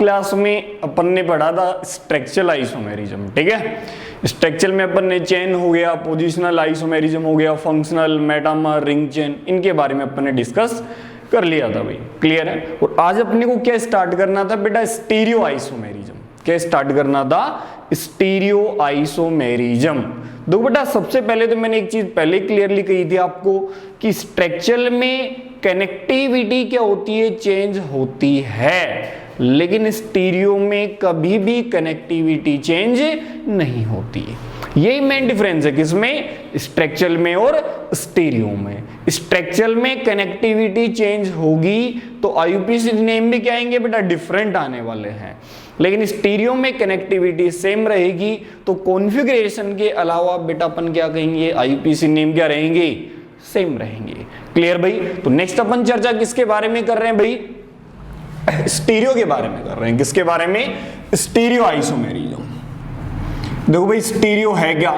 Class में अपन ने पढ़ा था स्ट्रक्चरल आइसोमेरिज्म, ठीक है। स्ट्रक्चरल में अपन ने चेन हो गया, पोजिशनल आइसोमेरिज्म हो गया, फंक्शनल, मेटामर, रिंग चेन, इनके बारे में अपन ने डिस्कस कर लिया था भाई, क्लियर है। और आज अपने को क्या स्टार्ट करना था बेटा, स्टीरियो आइसोमेरिज्म। क्या स्टार्ट करना था, स्टीरियो आइसोमेरिज्म। देखो बेटा, सबसे पहले तो मैंने एक चीज पहले क्लियरली कही थी आपको कि स्ट्रक्चरल में कनेक्टिविटी क्या होती है, चेंज होती है, लेकिन स्टीरियो में कभी भी कनेक्टिविटी चेंज नहीं होती। यही मेन डिफरेंस है किसमें, स्ट्रक्चरल में और स्टीरियो में। स्ट्रक्चरल में कनेक्टिविटी चेंज होगी तो आईयूपीएसी नेम भी क्या आएंगे बेटा, डिफरेंट आने वाले हैं। लेकिन स्टीरियो में कनेक्टिविटी सेम रहेगी तो कॉन्फ़िगरेशन के अलावा बेटा अपन क्या कहेंगे, आईयूपीएसी नेम क्या रहेंगे, सेम रहेंगे। क्लियर भाई। तो नेक्स्ट अपन चर्चा किसके बारे में कर रहे हैं भाई, स्टीरियो के बारे में कर रहे हैं। किसके बारे में, स्टीरियो आइसोमेरिज्म। देखो भाई, स्टीरियो है क्या,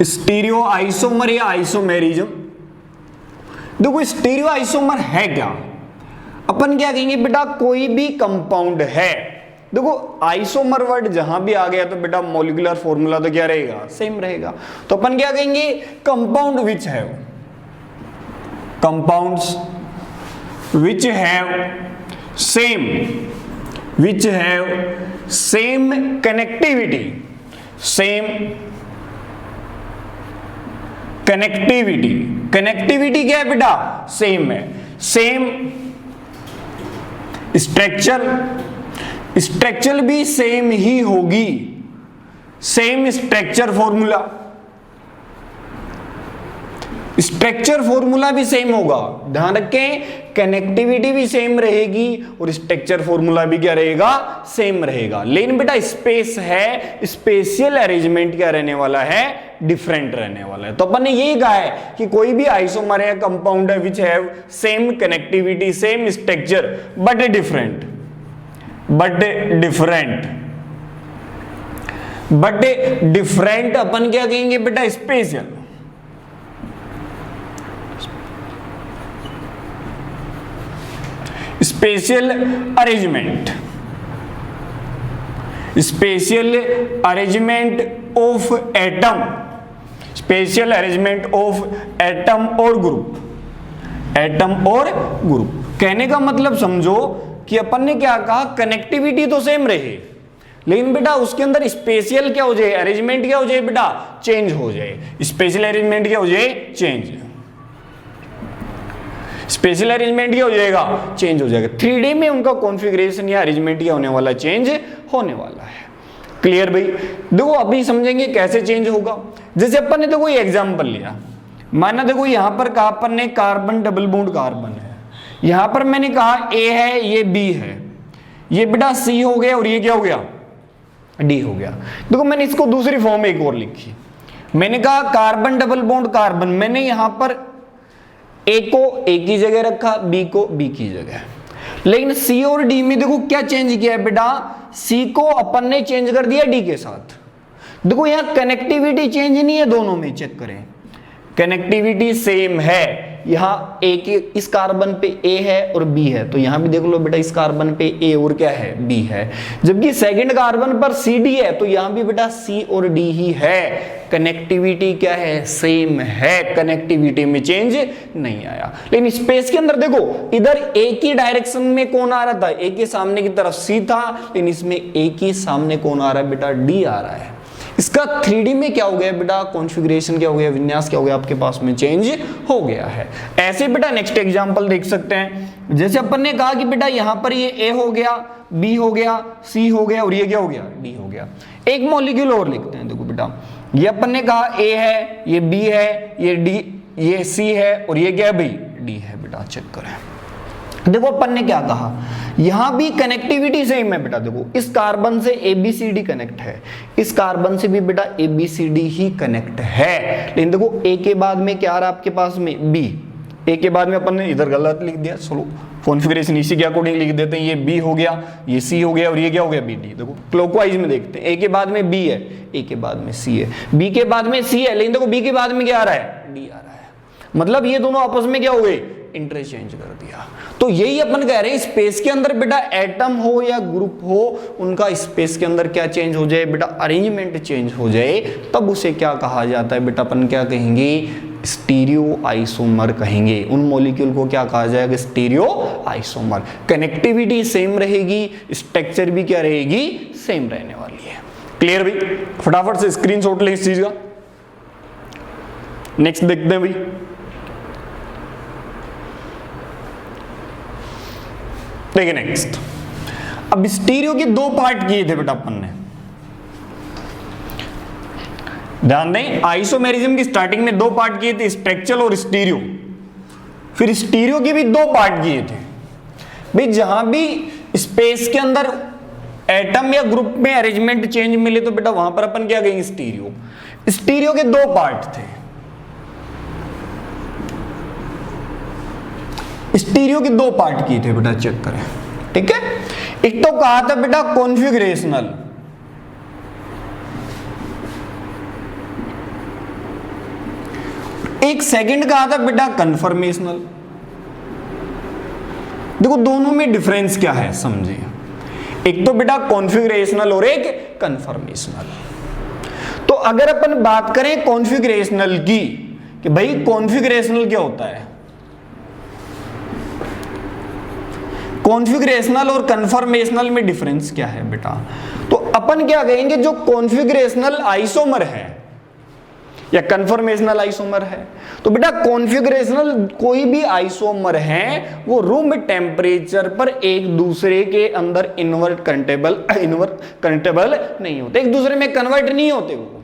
स्टीरियो आइसोमर या आइसोमेरिज्म। देखो स्टीरियो आइसोमर है क्या, अपन क्या कहेंगे बेटा, कोई भी कंपाउंड है। देखो आइसोमर वर्ड जहां भी आ गया तो बेटा मॉलिक्यूलर फॉर्मूला तो क्या रहेगा, सेम रहेगा। तो अपन क्या कहेंगे, कंपाउंड विच है, compounds which have same connectivity, connectivity क्या है बेटा, सेम है, सेम स्ट्रक्चर भी सेम ही होगी, same structure formula, structure formula भी सेम होगा। ध्यान रखें, कनेक्टिविटी भी सेम रहेगी और स्ट्रक्चर फॉर्मूला भी क्या रहेगा, सेम रहेगा। लेकिन बेटा स्पेस है, स्पेशियल अरेंजमेंट क्या रहने वाला है, डिफरेंट रहने वाला है। तो अपन ने यही कहा है कि कोई भी आइसोमर है, कंपाउंड है which have same connectivity, same structure but different, अपन क्या कहेंगे बेटा, spatial. Spatial arrangement of atom, spatial arrangement of atom और ग्रुप, कहने का मतलब समझो कि अपन ने क्या कहा, कनेक्टिविटी तो सेम रहे लेकिन बेटा उसके अंदर स्पेशियल क्या हो जाए, अरेंजमेंट क्या हो जाए बेटा, चेंज हो जाए। स्पेशल अरेंजमेंट क्या हो जाए, चेंज। स्पेशल अरेंजमेंट क्या हो जाएगा, चेंज हो जाएगा। 3D में उनका कॉन्फ़िगरेशन या अरेंजमेंट क्या होने वाला, चेंज होने वाला है। क्लियर भाई। देखो अभी समझेंगे कैसे चेंज होगा। जैसे अपन ने देखो ये एग्जांपल लिया, माना देखो यहां पर कहा अपन ने कार्बन डबल बॉन्ड कार्बन है, यहां पर मैंने कहा A है, ये B है, ये बेटा C हो गया और ये क्या हो गया, D हो गया। देखो मैंने इसको दूसरी फॉर्म एक और लिखी, मैंने कहा कार्बन डबल बॉन्ड कार्बन, मैंने यहां पर A को A की जगह रखा, B को B की जगह। लेकिन C और D में देखो क्या चेंज किया है बेटा, C को अपन ने चेंज कर दिया D के साथ। देखो यहां कनेक्टिविटी चेंज नहीं है, दोनों में चेक करें, कनेक्टिविटी सेम है। यहां A के इस कार्बन पे A है और B है, तो यहां भी देख लो बेटा इस कार्बन पे A और क्या है, B है। जबकि सेकंड कार्बन पर CD है तो यहां भी बेटा C और D ही है। कनेक्टिविटी क्या है, सेम है, कनेक्टिविटी में चेंज नहीं आया। लेकिन स्पेस के अंदर देखो, इधर A की डायरेक्शन में कौन आ रहा था, A के सामने की तरफ C था, लेकिन इसमें A की सामने कौन आ रहा है बेटा, D आ रहा है। इसका 3D में क्या हो गया बेटा, कॉन्फ़िगरेशन क्या हो गया, विन्यास क्या हो गया, आपके पास में चेंज हो गया है। ऐसे बेटा नेक्स्ट एग्जांपल देख सकते हैं। जैसे अपन ने कहा कि बेटा यहां पर ये A हो गया, B हो गया, C हो गया और ये क्या हो गया, D हो गया। एक मॉलिक्यूल और लिखते हैं। देखो बेटा ये अपन ने कहा A है, ये B है, ये D, ये C है और ये क्या है भाई, D है। बेटा चेक करें, देखो अपन ने क्या कहा, यहां भी कनेक्टिविटी सेम है बेटा। देखो इस कार्बन से ABCD कनेक्ट है, इस कार्बन से भी बेटा ABCD ही कनेक्ट है। लेकिन देखो A के बाद में क्या आ रहा है आपके पास में, B। A के बाद में अपन ने इधर गलत लिख दिया, चलो कॉन्फ़िगरेशन इसी के अकॉर्डिंग लिख देते हैं। ये B हो गया, ये C हो गया और ये क्या हो गया, BD। देखो क्लॉकवाइज में देखते हैं, A के बाद में B है, A के बाद में C है, B के बाद में C है, लेकिन देखो B के बाद में क्या आ रहा है, D आ रहा है। मतलब ये दोनों आपस में क्या हो गए, इंटरचेंज कर दिया। तो यही अपन कह रहे हैं, स्पेस के अंदर बेटा एटम हो या ग्रुप हो, उनका स्पेस के अंदर क्या चेंज हो जाए बेटा, अरेंजमेंट चेंज हो जाए, तब उसे क्या कहा जाता है बेटा, अपन क्या कहेंगे, स्टीरियो आइसोमर कहेंगे। उन मॉलिक्यूल को क्या कहा जाएगा, स्टीरियो आइसोमर। कनेक्टिविटी सेम रहेगी, स्ट्रक्चर भी क्या रहेगी, सेम रहने वाली है। क्लियर भाई, फटाफट से स्क्रीनशॉट लें इस चीज का। नेक्स्ट देखते हैं भाई, देखिए नेक्स्ट। अब स्टीरियो के दो पार्ट किए थे बेटा अपन ने, ध्यान दें, आइसोमेरिज्म की स्टार्टिंग में दो पार्ट किए थे, स्ट्रक्चरल और स्टीरियो। फिर स्टीरियो के भी दो पार्ट किए थे भाई, जहां भी स्पेस के अंदर एटम या ग्रुप में अरेंजमेंट चेंज मिले तो बेटा वहां पर अपन क्या कहेंगे, स्टीरियो। स्टीरियो के दो पार्ट थे, स्टीरियो के दो पार्ट किए थे बेटा, चेक करें, ठीक है। एक तो कहा था बेटा कॉन्फ़िगरेशनल, एक सेकंड कहा था बेटा कन्फर्मेशनल। देखो दोनों में डिफरेंस क्या है समझिए, एक तो बेटा कॉन्फ़िगरेशनल और एक कन्फर्मेशनल। तो अगर अपन बात करें कॉन्फ़िगरेशनल की, कि भाई कॉन्फ़िगरेशनल क्या होता है, कॉन्फ़िगरेशनल और कन्फर्मेशनल में डिफरेंस क्या है बेटा, तो अपन क्या कहेंगे, जो कॉन्फ़िगरेशनल आइसोमर है या कन्फर्मेशनल आइसोमर है, तो बेटा कॉन्फ़िगरेशनल कोई भी आइसोमर है वो रूम टेम्परेचर पर एक दूसरे के अंदर इन्वर्ट कंटेबल नहीं होते, एक दूसरे में कन्वर्ट नहीं होते वो,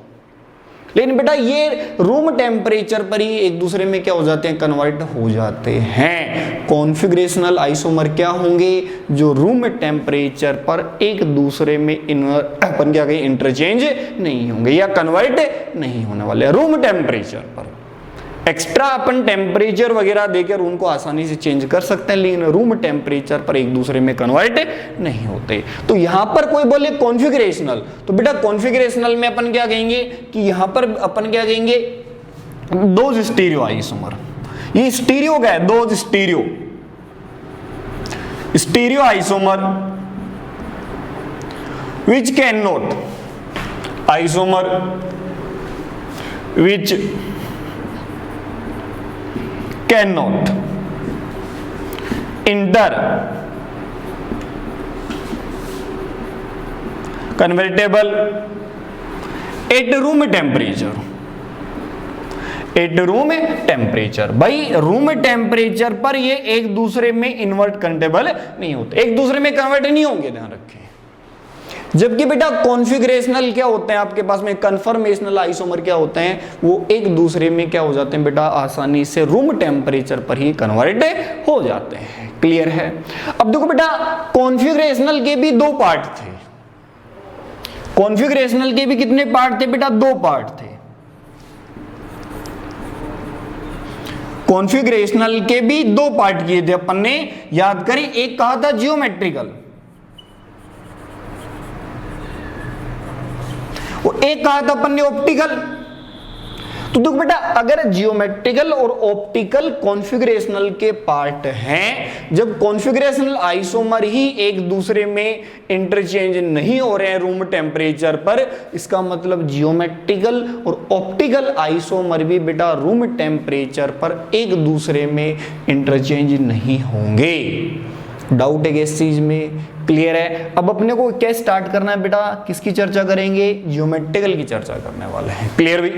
लेकिन बेटा ये रूम टेम्परेचर पर ही एक दूसरे में क्या हो जाते हैं, कन्वर्ट हो जाते हैं। कॉन्फ़िगरेशनल आइसोमर क्या होंगे, जो रूम टेम्परेचर पर एक दूसरे में अपन क्या कहें, इंटरचेंज नहीं होंगे या कन्वर्ट नहीं होने वाले रूम टेम्परेचर पर। एक्स्ट्रा अपन टेम्परेचर वगैरह देकर उनको आसानी से चेंज कर सकते हैं, लेकिन रूम टेम्परेचर पर एक दूसरे में कन्वर्ट नहीं होते। तो यहां पर कोई बोले कॉन्फ़िगरेशनल, तो बेटा कॉन्फ़िगरेशनल में अपन क्या कहेंगे कि यहां पर अपन क्या कहेंगे, दोज स्टीरियो आइसोमर। ये स्टीरियो क्या है, those stereo isomer which can not isomer which cannot enter convertible at room temperature, at room temperature. भाई रूम टेम्परेचर पर ये एक दूसरे में इन्वर्ट कंटेबल नहीं होते, एक दूसरे में कन्वर्ट नहीं होंगे, ध्यान रखें। जबकि बेटा कॉन्फ़िगरेशनल क्या होते हैं आपके पास में, कन्फर्मेशनल आइसोमर क्या होते हैं, वो एक दूसरे में क्या हो जाते हैं बेटा, आसानी से रूम टेम्परेचर पर ही कन्वर्ट हो जाते हैं। क्लियर है। अब देखो बेटा कॉन्फ़िगरेशनल के भी दो पार्ट थे, कॉन्फ़िगरेशनल के भी कितने पार्ट थे बेटा, दो पार्ट थे। कॉन्फ़िगरेशनल के भी दो पार्ट किए थे अपन ने, याद करें, एक कहा था जियोमेट्रिकल और एक कहा था अपन ने ऑप्टिकल। तो देखो बेटा अगर जियोमेट्रिकल और ऑप्टिकल कॉन्फ़िगरेशनल के पार्ट हैं, जब कॉन्फ़िगरेशनल आइसोमर ही एक दूसरे में इंटरचेंज नहीं हो रहे हैं रूम टेम्परेचर पर, इसका मतलब जियोमेट्रिकल और ऑप्टिकल आइसोमर भी बेटा रूम टेम्परेचर पर एक दूसरे में इंटरचेंज नहीं होंगे। डाउट है इस चीज में, क्लियर है। अब अपने को क्या स्टार्ट करना है बेटा, किसकी चर्चा करेंगे, जियोमेट्रिकल की चर्चा करने वाले हैं। क्लियर भी,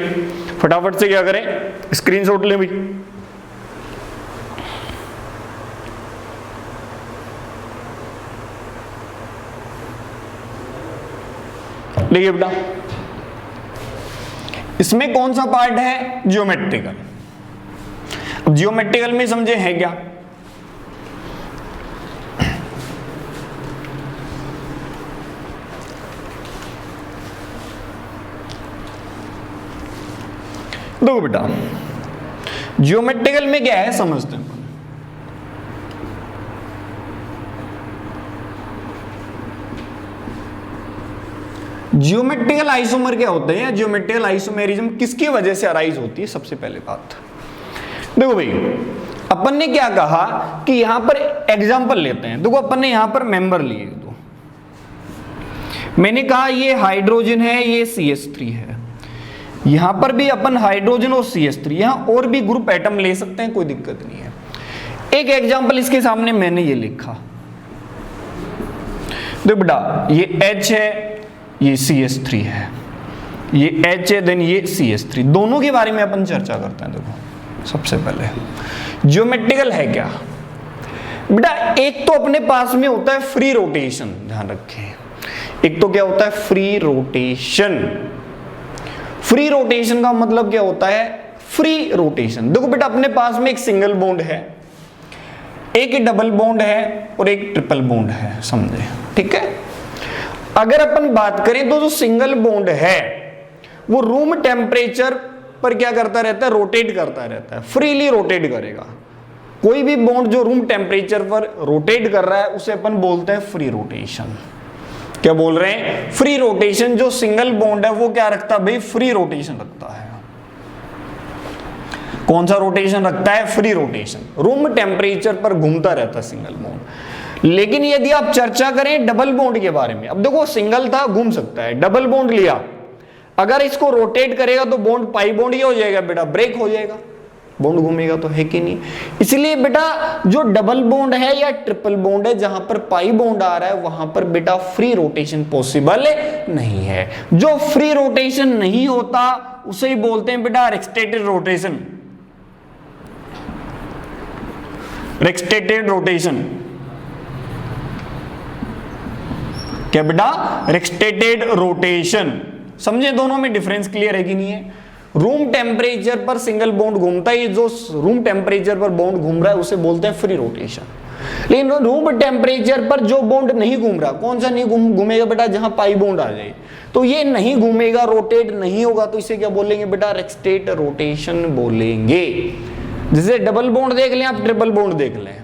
फटाफट से क्या करें, स्क्रीनशॉट लें भी। देखिए बेटा इसमें कौन सा पार्ट है, जियोमेट्रिकल। अब जियोमेट्रिकल में समझे है क्या, देखो बेटा जियोमेट्रिकल में क्या है समझते हैं। जियोमेट्रिकल आइसोमर क्या होते हैं, जियोमेट्रिकल आइसोमेरिज्म किसकी वजह से अराइज होती है। सबसे पहले बात देखो भाई, अपन ने क्या कहा कि यहां पर एग्जांपल लेते हैं। देखो अपन ने यहां पर मेंबर लिए, तो मैंने कहा ये हाइड्रोजन है, ये CH3 है, यहां पर भी अपन हाइड्रोजन और CH3, यहां और भी ग्रुप एटम ले सकते हैं, कोई दिक्कत नहीं है। एक एग्जांपल इसके सामने मैंने ये लिखा, देखो बेटा ये H है, ये CH3 है, ये H है, देन ये CH3, दोनों के बारे में अपन चर्चा करते हैं। देखो सबसे पहले ज्योमेट्रिकल है क्या बेटा, एक तो अपने पास में होता है फ्री रोटेशन, ध्यान रखें, एक तो क्या होता है फ्री रोटेशन। फ्री रोटेशन का मतलब क्या होता है, फ्री रोटेशन। देखो बेटा अपने पास में एक सिंगल बॉन्ड है, एक डबल बॉन्ड है और एक ट्रिपल बॉन्ड है, समझे, ठीक है। अगर अपन बात करें तो जो सिंगल बॉन्ड है वो रूम टेम्परेचर पर क्या करता रहता है, रोटेट करता रहता है, फ्रीली रोटेट करेगा। कोई भी बॉन्ड जो रूम टेम्परेचर पर रोटेट कर रहा है उसे अपन बोलते हैं फ्री रोटेशन। क्या बोल रहे हैं, फ्री रोटेशन। जो सिंगल बॉन्ड है वो क्या रखता है भाई, फ्री रोटेशन रखता है। कौन सा रोटेशन रखता है, फ्री रोटेशन, रूम टेम्परेचर पर घूमता रहता है सिंगल बॉन्ड। लेकिन यदि आप चर्चा करें डबल बॉन्ड के बारे में, अब देखो सिंगल था घूम सकता है, डबल बॉन्ड लिया, अगर इसको रोटेट करेगा तो बॉन्ड पाई बॉन्ड ही हो जाएगा बेटा, ब्रेक हो जाएगा, बॉन्ड घूमेगा तो, है कि नहीं। इसलिए बेटा जो डबल बॉन्ड है या ट्रिपल बॉन्ड है जहां पर पाई बॉन्ड आ रहा है वहां पर बेटा फ्री रोटेशन पॉसिबल नहीं है। जो फ्री रोटेशन नहीं होता उसे ही बोलते हैं बेटा रेस्ट्रिक्टेड रोटेशन। रेस्ट्रिक्टेड रोटेशन क्या बेटा, रेस्ट्रिक्टेड रोटेशन। समझे दोनों में डिफरेंस क्लियर है कि नहीं है। रूम टेम्परेचर पर सिंगल बॉन्ड घूमता है, जो रूम टेम्परेचर पर बॉन्ड घूम रहा है उसे बोलते हैं फ्री रोटेशन। लेकिन रूम टेम्परेचर पर जो बॉन्ड नहीं घूम रहा, कौन सा नहीं घूमेगा बेटा, जहां पाई बॉन्ड आ जाए, तो ये नहीं घूमेगा, रोटेट नहीं होगा, तो इसे क्या बोलेंगे बेटा, रेस्ट्रिक्टेड रोटेशन बोलेंगे। जैसे डबल बॉन्ड देख लें आप, ट्रिपल बॉन्ड देख लें,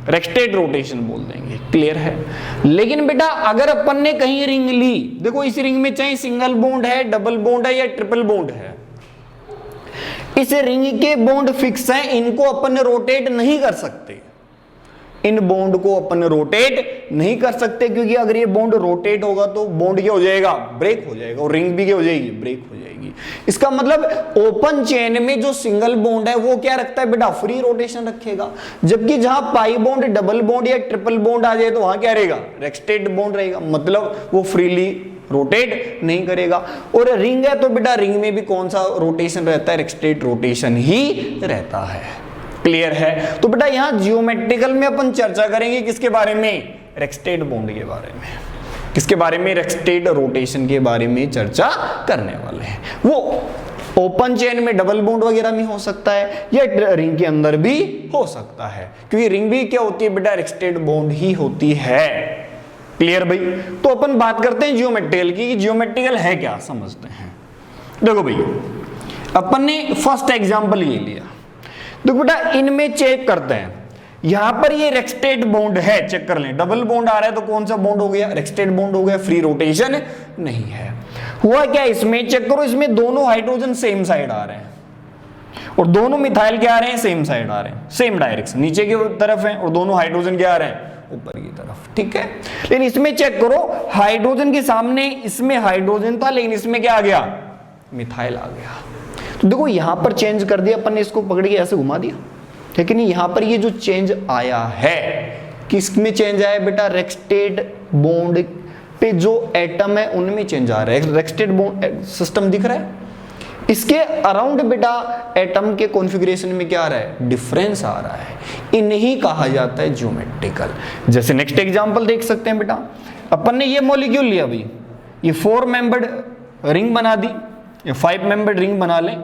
रेस्ट्रिक्टेड रोटेशन बोल देंगे, क्लियर है। लेकिन बेटा अगर अपन ने कहीं रिंग ली, देखो इस रिंग में चाहे सिंगल बॉन्ड है, डबल बॉन्ड है या ट्रिपल बॉन्ड है, इस रिंग के बॉन्ड फिक्स हैं, इनको अपन रोटेट नहीं कर सकते, इन बॉन्ड को अपन रोटेट नहीं कर सकते, क्योंकि अगर ये बॉन्ड रोटेट होगा तो बॉन्ड क्या हो जाएगा, ब्रेक हो जाएगा, और रिंग भी क्या हो जाएगी, ब्रेक हो जाएगी। इसका मतलब ओपन चेन में जो सिंगल बॉन्ड है वो क्या रखता है बेटा, फ्री रोटेशन रखेगा, जबकि जहां पाई बॉन्ड, डबल बॉन्ड या ट्रिपल बॉन्ड आ जाए तो वहां क्या रहेगा, रेस्ट्रिक्टेड बॉन्ड रहेगा, मतलब वो फ्रीली रोटेट नहीं करेगा। और रिंग है तो बेटा रिंग में भी कौन सा रोटेशन रहता है, रेस्ट्रिक्टेड रोटेशन ही रहता है, क्लियर है। तो बेटा यहां जियोमेट्रिकल में अपन चर्चा करेंगे किसके बारे में, रेस्ट्रिक्टेड बॉन्ड के बारे में, किसके बारे में, रेस्ट्रिक्टेड रोटेशन के बारे में चर्चा करने वाले हैं। वो ओपन चेन में डबल बॉन्ड वगैरह में हो सकता है या रिंग के अंदर भी हो सकता है, क्योंकि रिंग भी क्या होती है बेटा, रेस्ट्रिक्टेड बॉन्ड ही होती है, क्लियर भाई। तो अपन बात करते हैं जियोमेट्रिकल की, कि जियोमेट्रिकल है क्या, समझते हैं। देखो भाई अपन ने फर्स्ट एग्जांपल ये लिया, देखो बेटा इनमें चेक करते हैं, यहां पर ये रेस्ट्रिक्टेड बॉन्ड है, चेक कर लें, डबल बॉन्ड आ रहा है तो कौन सा बॉन्ड हो गया, रेस्ट्रिक्टेड बॉन्ड हो गया, फ्री रोटेशन नहीं है। हुआ क्या इसमें, चेक करो, इसमें दोनों हाइड्रोजन सेम साइड आ रहे हैं और दोनों मिथाइल क्या आ रहे हैं, सेम साइड आ रहे हैं, सेम डायरेक्शन, नीचे की तरफ है, और दोनों हाइड्रोजन क्या आ रहे हैं, ऊपर की तरफ, ठीक है। लेकिन इसमें चेक करो, हाइड्रोजन के सामने इसमें हाइड्रोजन था, लेकिन इसमें क्या आ गया, मिथाइल आ गया। तो देखो यहां पर चेंज कर दिया अपन ने, इसको पकड़ के ऐसे घुमा दिया, ठीक है नहीं। यहां पर ये जो चेंज आया है, किस में चेंज आया बेटा, रेस्ट्रिक्टेड बॉन्ड पे जो एटम है उनमें चेंज आ रहा है। रेस्ट्रिक्टेड बॉन्ड सिस्टम दिख रहा है, इसके अराउंड बेटा एटम के कॉन्फ़िगरेशन में क्या आ रहा है, डिफरेंस आ रहा है, इन्हीं कहा जाता है ज्योमेट्रिकल। जैसे नेक्स्ट एग्जांपल देख सकते हैं बेटा, अपन ने ये मॉलिक्यूल लिया भाई, ये 4 मेंबर्ड रिंग बना दी, ये 5 मेंबर्ड रिंग बना लें,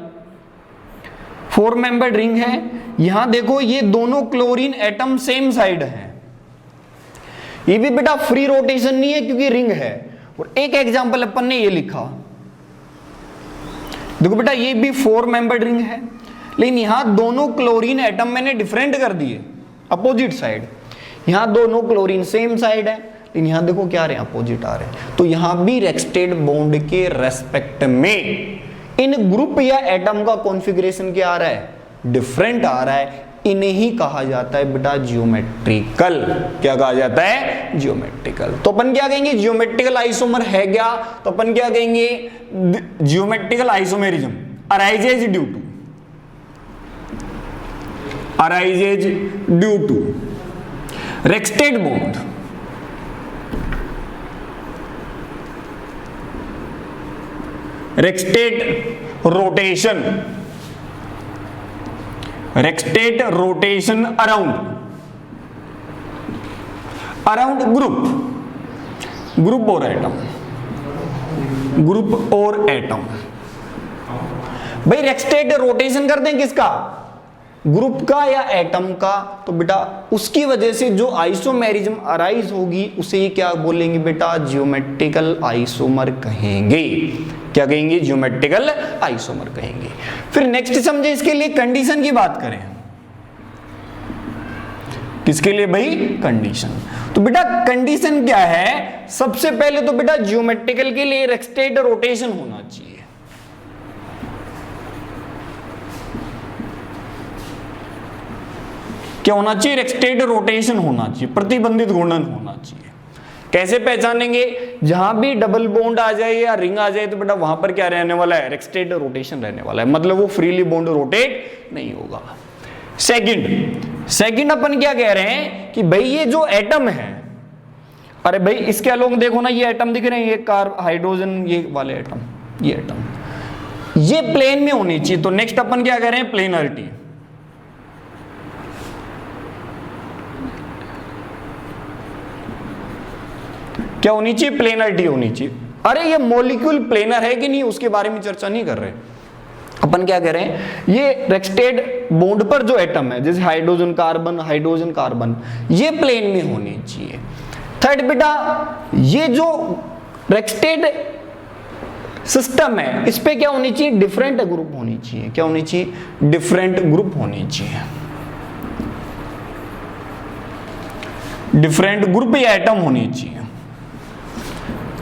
4 मेंबर्ड रिंग है। यहां देखो ये दोनों क्लोरीन एटम सेम साइड है, ये भी बेटा फ्री रोटेशन नहीं है क्योंकि रिंग है। और एक एग्जांपल अपन ने ये लिखा, देखो बेटा ये भी 4 मेंबर्ड रिंग है, लेकिन यहां दोनों क्लोरीन एटम मैंने डिफरेंट कर दिए, अपोजिट साइड। यहां दोनों क्लोरीन सेम साइड है, लेकिन यहां देखो क्या आ रहे हैं, अपोजिट आ रहे हैं। तो यहां भी रेस्ट्रिक्टेड बॉन्ड के रेस्पेक्ट में इन ग्रुप या एटम का कॉन्फ़िगरेशन क्या आ रहा है, डिफरेंट आ रहा है, इन्हें ही कहा जाता है बेटा जियोमेट्रिकल। क्या कहा जाता है? जियोमेट्रिकल। तो अपन क्या कहेंगे? जियोमेट्रिकल आइसोमर है क्या? तो अपन क्या कहेंगे? Geometrical isomerism arises due to रेक्सटेड bond, रेक्सटेड rotation around group और एटम। भाई रेक्सटेड रोटेशन करते हैं किसका? ग्रुप का या एटम का। तो बेटा उसकी वजह से जो आइसोमेरिज्म अराइज होगी उसे ही क्या बोलेंगे बेटा? जियोमेट्रिकल आइसोमर कहेंगे। क्या कहेंगे? जियोमेट्रिकल आइसोमर कहेंगे। फिर नेक्स्ट समझे इसके लिए कंडीशन की बात करें। किसके लिए भाई? कंडीशन। तो बेटा कंडीशन क्या है? सबसे पहले तो बेटा जियोमेट्रिकल के लिए रेक्सटेड रोटेशन होना चाहिए। क्या होना चाहिए? रेक्सटेड रोटेशन होना चाहिए, प्रतिबंधित घूर्णन होना चाहिए। कैसे पहचानेंगे? जहां भी डबल बॉन्ड आ जाए या रिंग आ जाए तो बेटा वहां पर क्या रहने वाला है? रेक्सटेड रोटेशन रहने वाला है, मतलब वो फ्रीली बॉन्ड रोटेट नहीं होगा। सेकंड अपन क्या कह रहे हैं कि भाई ये जो एटम है, अरे भाई इसके अलोंग देखो ना, ये एटम दिख रहे हैं, ये हाइड्रोजन, ये वाले एटम, ये एटम ये प्लेन में होनी चाहिए। तो नेक्स्ट अपन क्या कह रहे हैं? प्लेनरिटी। क्या होनी चाहिए? प्लेनरिटी होनी चाहिए। अरे ये मॉलिक्यूल प्लेनर है कि नहीं उसके बारे में चर्चा नहीं कर रहे। अपन क्या कह रहे हैं? ये रेक्सटेड बॉन्ड पर जो एटम है, जैसे हाइड्रोजन कार्बन, ये प्लेन में होनी चाहिए। थर्ड बेटा ये जो रेक्सटेड सिस्टम है इस पे क्या होनी चाहिए? डिफरेंट ग्रुप होनी चाहिए। क्या होनी चाहिए? डिफरेंट ग्रुप होनी चाहिए। डिफरेंट ग्रुप या एटम होनी चाहिए।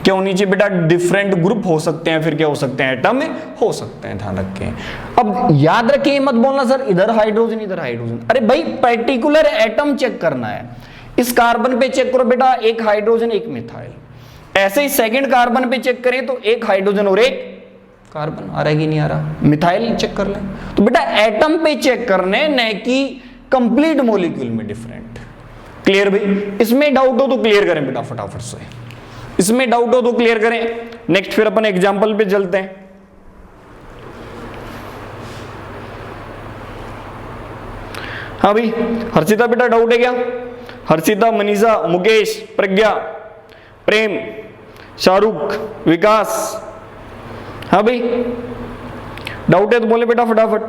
क्या होनी चाहिए बेटा? डिफरेंट ग्रुप हो सकते हैं, फिर क्या हो सकते हैं? एटम हो सकते हैं। ध्यान रखें। अब याद रखिए, मत बोलना सर इधर हाइड्रोजन इधर हाइड्रोजन। अरे भाई पर्टिकुलर एटम चेक करना है। इस कार्बन पे चेक करो बेटा, एक हाइड्रोजन एक मिथाइल। ऐसे ही सेकंड कार्बन पे चेक करें तो एक हाइड्रोजन और एक कार्बन। आ रहा है कि नहीं आ रहा? मिथाइल चेक कर लें। तो बेटा एटम पे चेक करने, न कि कंप्लीट मॉलिक्यूल में डिफरेंट। क्लियर भाई? इसमें डाउट हो तो क्लियर करें बेटा फटाफट से। इसमें डाउट हो तो क्लियर करें। नेक्स्ट फिर अपन एग्जांपल पे चलते हैं। हाँ भाई हर्षिता बेटा डाउट है क्या? हर्षिता, मनीषा, मुकेश, प्रज्ञा, प्रेम, शाहरुख, विकास। हाँ भाई डाउट है तो बोले बेटा फटाफट।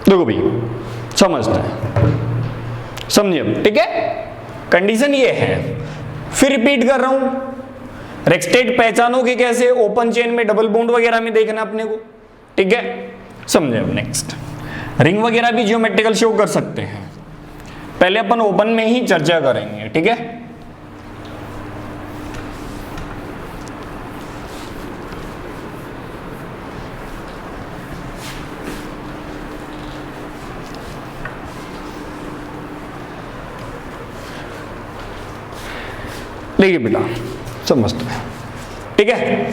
देखो भाई समझते हैं, समझिए ठीक है। कंडीशन ये है, फिर रिपीट कर रहा हूं। रेक्सटेड पहचानोगे कैसे? ओपन चेन में डबल बॉन्ड वगैरह में देखना अपने को, ठीक है। समझे? अब नेक्स्ट रिंग वगैरह भी जियोमेट्रिकल शो कर सकते हैं। पहले अपन ओपन में ही चर्चा करेंगे, ठीक है। देखिए बेटा समझते हैं, ठीक है।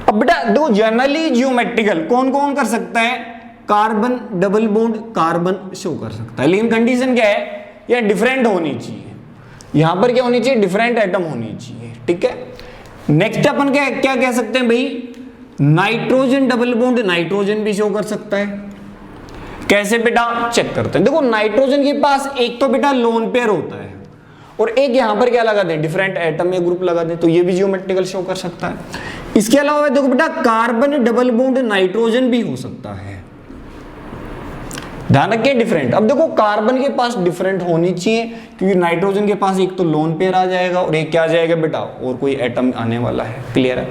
अब बेटा दो जनरली जियोमेट्रिकल कौन कौन कर सकता है? Carbon double bond carbon show कर सकता है, लेकिन कंडीशन क्या है? यह डिफरेंट होनी चाहिए। यहां पर क्या होनी चाहिए? डिफरेंट एटम होनी चाहिए, ठीक है। नेक्स्ट अपन क्या क्या कह सकते हैं भाई? नाइट्रोजन डबल बॉन्ड नाइट्रोजन भी शो कर सकता है। कैसे बेटा? चेक करते हैं। देखो नाइट्रोजन के पास एक तो बेटा लोन पेयर होता है और एक यहां पर क्या लगा दें? डिफरेंट एटम या ग्रुप लगा दें, तो ये भी जियोमेट्रिकल शो कर सकता है। इसके अलावा देखो बेटा कार्बन डबल बॉन्ड नाइट्रोजन भी हो सकता है। ध्यान रखिए डिफरेंट। अब देखो कार्बन के पास डिफरेंट होनी चाहिए, क्योंकि नाइट्रोजन के पास एक तो लोन पेयर आ जाएगा और एक क्या आ जाएगा बेटा, और कोई एटम आने वाला है। क्लियर है।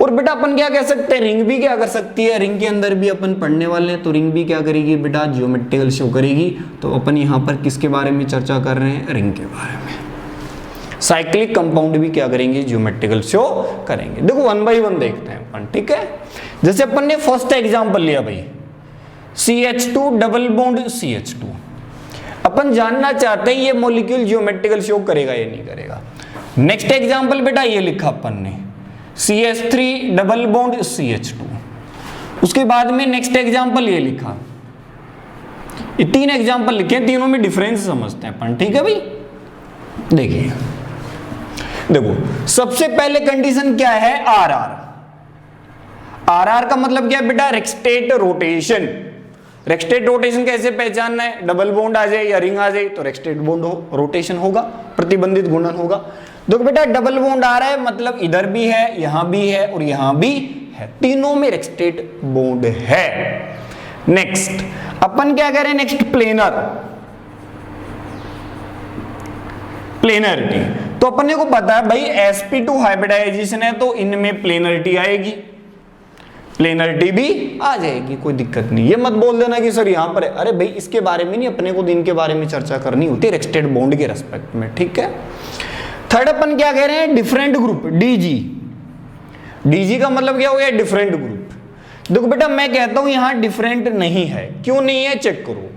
और बेटा अपन क्या कह सकते हैं, रिंग भी क्या कर सकती है, रिंग के अंदर भी अपन पढ़ने वाले हैं, तो रिंग भी क्या करेगी बेटा, ज्योमेट्रिकल शो करेगी। तो अपन यहाँ पर किसके बारे में चर्चा कर रहे हैं, रिंग के बारे में। साइक्लिक कंपाउंड भी क्या करेंगे, ज्योमेट्रिकल शो करेंगे। देखो वन बाई वन देखते हैं अपन, ठीक है। जैसे अपन ने फर्स्ट एग्जांपल लिया भाई CH2 डबल बॉन्ड CH2, अपन जानना चाहते हैं ये मॉलिक्यूल ज्योमेट्रिकल शो करेगा या नहीं करेगा। नेक्स्ट एग्जांपल बेटा ये लिखा अपन ने CH3 डबल बॉन्ड CH2, उसके बाद में नेक्स्ट एग्जांपल ये लिखा। ये तीन एग्जांपल लिखे, तीनों में डिफरेंस समझते हैं अपन, ठीक है भाई। देखिए देखो सबसे पहले कंडीशन क्या है, आर का मतलब क्या है बेटा, रेक्सटेट रोटेशन। रेक्सटेट रोटेशन कैसे पहचानना है, डबल बॉन्ड आ जाए या रिंग आ जाए तो रेक्सटेट बॉन्ड रोटेशन होगा, प्रतिबंधित गुणन होगा। देखो बेटा डबल बॉन्ड आ रहा है मतलब इधर भी है, यहां भी है और यहां भी है, तीनों में रेक्सटेट बॉन्ड है। नेक्स्ट अपन क्या कह रहे हैं, नेक्स्ट प्लेनरिटी। तो अपन को पता है भाई sp2 हाइब्रिडाइजेशन है तो इनमें प्लेनरिटी आएगी, प्लेनरिटी भी आ जाएगी, कोई दिक्कत नहीं। ये मत बोल देना कि सर यहां पर है, अरे भाई इसके बारे में नहीं, अपने को दिन के बारे में चर्चा करनी होती है रेक्सटेट बॉन्ड के रेस्पेक्ट में, ठीक है। थर्ड अपन क्या कह रहे हैं, डिफरेंट ग्रुप डीजी का मतलब क्या हो गया, डिफरेंट ग्रुप। देखो बेटा मैं कहता हूं यहां डिफरेंट नहीं है, क्यों नहीं है चेक करो।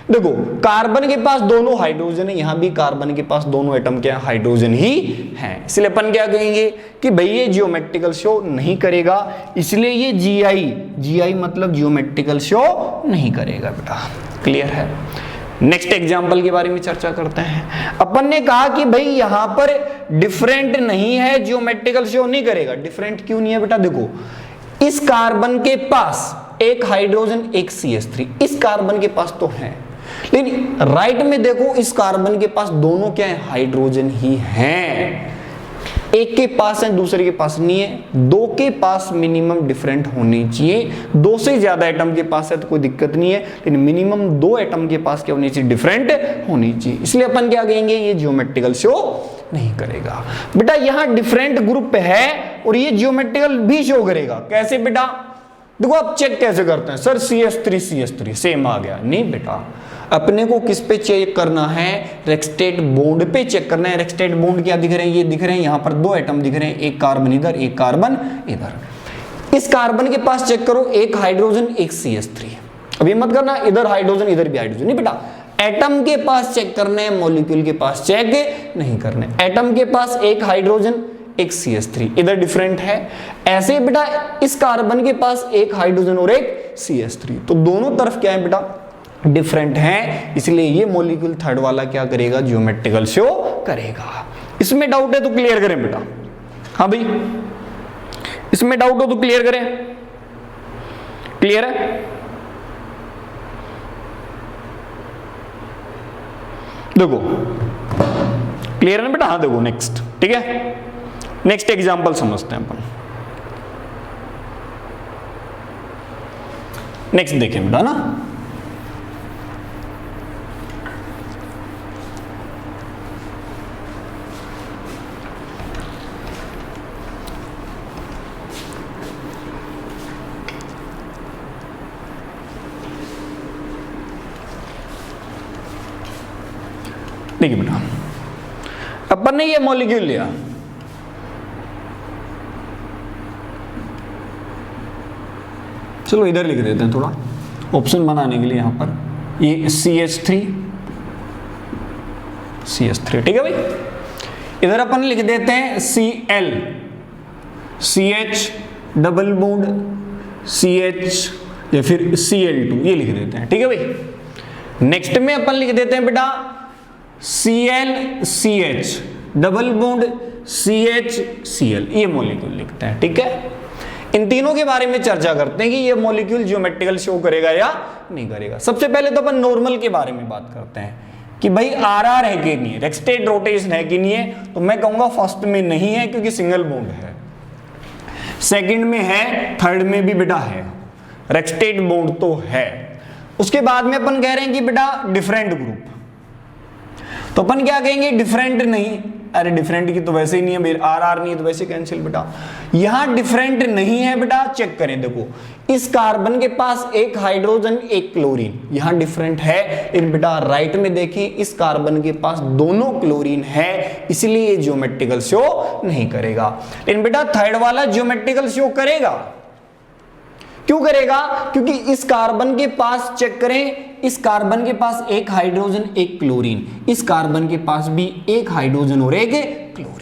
देखो कार्बन के पास दोनों हाइड्रोजन है, यहां भी कार्बन के पास दोनों एटम क्या है, हाइड्रोजन ही है, इसलिए अपन क्या कहेंगे कि भाई ये ज्योमेट्रिकल शो नहीं करेगा, इसलिए ये जीआई मतलब ज्योमेट्रिकल शो नहीं करेगा बेटा। क्लियर है। नेक्स्ट एग्जांपल के बारे में चर्चा करते हैं। अपन ने कहा कि भाई यहां पर डिफरेंट नहीं है, ज्योमेट्रिकल शो नहीं करेगा। डिफरेंट क्यों नहीं है बेटा, देखो इस कार्बन के पास एक हाइड्रोजन एक CH3, इस कार्बन के पास तो है, लेकिन राइट में देखो इस कार्बन के पास दोनों क्या है, हाइड्रोजन ही हैं। एक के पास है दूसरे के पास नहीं है, दो के पास मिनिमम डिफरेंट होनी चाहिए। दो से ज्यादा एटम के पास है तो कोई दिक्कत नहीं है, लेकिन मिनिमम दो एटम के पास क्या होनी चाहिए, डिफरेंट होनी चाहिए। इसलिए अपन क्या कहेंगे, ये ज्योमेट्रिकल शो नहीं करेगा। बेटा यहां डिफरेंट ग्रुप है और ये ज्योमेट्रिकल भी शो करेगा। कैसे बेटा, देखो आप चेक कैसे करते हैं, सर CH3 सेम आ गया, नहीं बेटा अपने को किस पे चेक करना है, रेक्सटेट बॉन्ड पे चेक करना है। रेक्सटेट बॉन्ड क्या दिख रहे हैं, ये दिख रहे हैं, यहां पर दो एटम दिख रहे हैं, एक कार्बन इधर एक कार्बन इधर। इस कार्बन के पास चेक करो एक हाइड्रोजन एक CH3। अब ये मत करना इधर हाइड्रोजन इधर भी हाइड्रोजन, नहीं बेटा एटम के पास चेक करना है, मॉलिक्यूल के पास चेक नहीं करना है। एटम के पास एक हाइड्रोजन एक CH3, इधर डिफरेंट है। ऐसे बेटा इस कार्बन के पास एक हाइड्रोजन और एक CH3, तो दोनों तरफ क्या है बेटा, डिफरेंट है, इसलिए ये मॉलिक्यूल थर्ड वाला क्या करेगा, ज्योमेट्रिकल शो करेगा। इसमें डाउट है तो क्लियर करें बेटा। हाँ भाई इसमें डाउट हो तो क्लियर करें। क्लियर है। देखो क्लियर है ना बेटा। हाँ देखो नेक्स्ट, ठीक है नेक्स्ट एग्जांपल समझते हैं अपन। नेक्स्ट देखें बेटा ना, देखिए बेटा अपन ने ये मॉलिक्यूल लिया, चलो इधर लिख देते हैं थोड़ा ऑप्शन बनाने के लिए, यहां पर ये CH3 ठीक है भाई। इधर अपन लिख देते हैं CH डबल बॉन्ड CH या फिर Cl2 ये लिख देते हैं, ठीक है भाई। नेक्स्ट में अपन लिख देते हैं बेटा ClCH डबल बॉन्ड CHCl, ये मॉलिक्यूल लिखते हैं, ठीक है। इन तीनों के बारे में चर्चा करते हैं कि ये मॉलिक्यूल ज्योमेट्रिकल शो करेगा या नहीं करेगा। सबसे पहले तो अपन नॉर्मल के बारे में बात करते हैं कि भाई RR है कि नहीं है, रेक्सटेट रोटेशन है कि नहीं है। तो मैं कहूंगा फर्स्ट में नहीं है क्योंकि सिंगल बॉन्ड है, सेकंड में है, थर्ड में भी बेटा है, रेक्सटेट बॉन्ड तो है। उसके बाद में अपन कह रहे हैं कि बेटा डिफरेंट ग्रुप, तो अपन क्या कहेंगे, डिफरेंट नहीं, अरे डिफरेंट की तो वैसे ही नहीं है, आर नहीं है तो वैसे कैंसिल बेटा। यहां डिफरेंट नहीं है बेटा, चेक करें, देखो इस कार्बन के पास एक हाइड्रोजन एक क्लोरीन, यहां डिफरेंट है, इन बेटा राइट में देखिए इस कार्बन के पास दोनों क्लोरीन है, इसलिए ये ज्योमेट्रिकल शो नहीं करेगा। इन बेटा थर्ड वाला ज्योमेट्रिकल शो करेगा, क्यों करेगा, क्योंकि इस कार्बन के पास चेक करें, इस कार्बन के पास एक हाइड्रोजन एक क्लोरीन, इस कार्बन के पास भी एक हाइड्रोजन और एक क्लोरीन,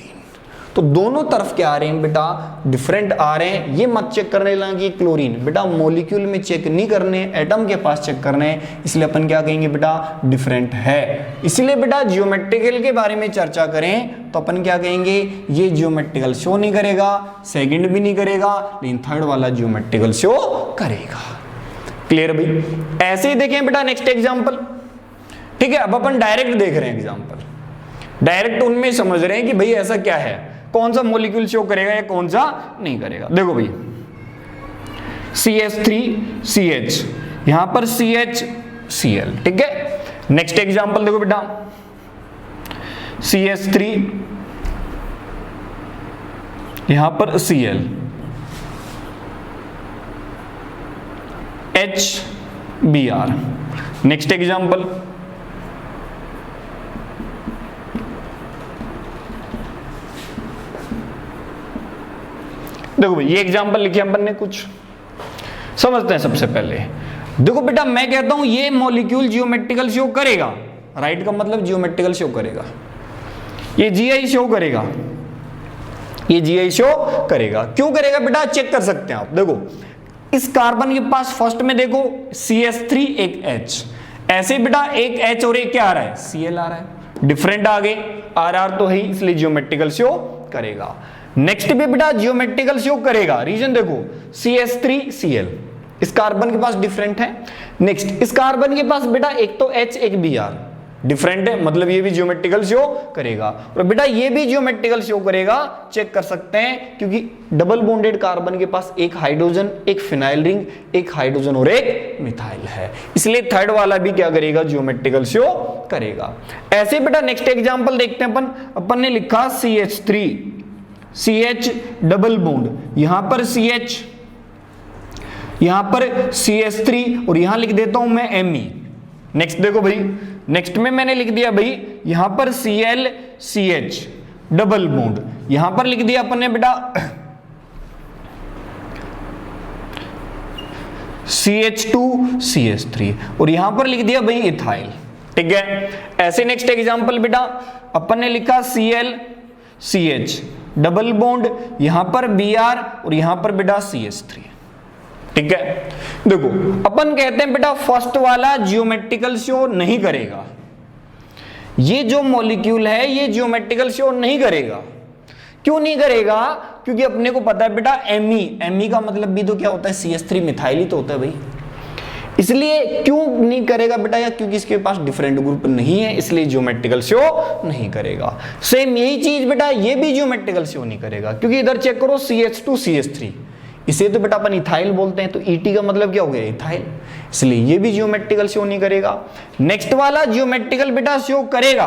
तो दोनों तरफ क्या आ रहे हैं बेटा, डिफरेंट आ रहे हैं। ये मत चेक करने लगा कि क्लोरीन, बेटा मॉलिक्यूल में चेक नहीं करने, एटम के पास चेक करने हैं, इसलिए अपन क्या कहेंगे बेटा, डिफरेंट है। इसलिए बेटा ज्योमेट्रिकल के बारे में चर्चा करें तो अपन क्या कहेंगे, ये ज्योमेट्रिकल शो नहीं करेगा, सेकंड भी नहीं करेगा, लेकिन थर्ड वाला ज्योमेट्रिकल शो करेगा। क्लियर भाई? ऐसे ही देखें बेटा नेक्स्ट एग्जांपल, ठीक है। अब अपन डायरेक्ट देख रहे हैं एग्जांपल, डायरेक्ट उनमें समझ रहे हैं कि भाई ऐसा क्या है, कौन सा मॉलिक्यूल शो करेगा या कौन सा नहीं करेगा। देखो भाई CH3CH, यहां पर CHCl, ठीक है। नेक्स्ट एग्जांपल देखो बेटा, CH3 यहां पर Cl, HBr। नेक्स्ट एग्जांपल, देखो भाई ये एग्जांपल लिखे अपन ने, कुछ समझते हैं सबसे पहले। देखो बेटा मैं कहता हूं ये मॉलिक्यूल जियोमेट्रिकल शो करेगा, राइट का मतलब जियोमेट्रिकल शो करेगा, ये GI शो करेगा, ये GI शो करेगा। क्यों करेगा बेटा, चेक कर सकते हैं आप। देखो इस कार्बन के पास फर्स्ट में देखो CH3 एक H, ऐसे बेटा एक H और एक क्या आ रहा है, Cl आ रहा है, डिफरेंट आ गए, RR तो है इसलिए जियोमेट्रिकल शो करेगा। नेक्स्ट भी बेटा जियोमेट्रिकल शो करेगा, रीजन देखो CH3Cl, इस कार्बन के पास डिफरेंट है। नेक्स्ट इस कार्बन के पास बेटा एक तो H एक Br, डिफरेंट है, मतलब ये भी ज्योमेट्रिकल शो करेगा, और बेटा ये भी ज्योमेट्रिकल शो करेगा, चेक कर सकते हैं, क्योंकि डबल बॉन्डेड कार्बन के पास एक हाइड्रोजन एक फिनाइल रिंग, एक हाइड्रोजन और एक मिथाइल है, इसलिए थर्ड वाला भी क्या करेगा, ज्योमेट्रिकल शो करेगा। ऐसे बेटा नेक्स्ट एग्जांपल देखते हैं अपन ने लिखा CH डबल बॉन्ड, यहां पर CH, यहां पर CH3 और यहां लिख देता हूं मैं Me। नेक्स्ट देखो भाई, नेक्स्ट में मैंने लिख दिया भाई यहां पर Cl CH डबल बॉन्ड, यहां पर लिख दिया अपन ने बेटा CH2 CH3 और यहां पर लिख दिया भाई इथाइल, ठीक है। ऐसे नेक्स्ट एग्जांपल बेटा अपन ने लिखा Cl CH डबल बॉन्ड, यहां पर Br और यहां पर बेटा CH3, ठीक है। देखो अपन कहते हैं बेटा फर्स्ट वाला जियोमेट्रिकल शो नहीं करेगा, ये जो मॉलिक्यूल है ये जियोमेट्रिकल शो नहीं करेगा। क्यों नहीं करेगा, क्योंकि अपने को पता है बेटा Me का मतलब भी तो क्या होता है, CH3 मिथाइल ही तो होता है भाई, इसलिए क्यों नहीं करेगा बेटा, या क्योंकि इसके पास डिफरेंट ग्रुप नहीं है, इसलिए ज्योमेट्रिकल शो नहीं करेगा। सेम यही चीज बेटा ये भी ज्योमेट्रिकल शो नहीं करेगा, क्योंकि इधर चेक करो CH2 CH3, इसे तो बेटा अपन इथाइल बोलते हैं, तो ET का मतलब क्या हो गया, इथाइल, इसलिए ये भी ज्योमेट्रिकल शो नहीं करेगा। नेक्स्ट वाला ज्योमेट्रिकल बेटा शो करेगा,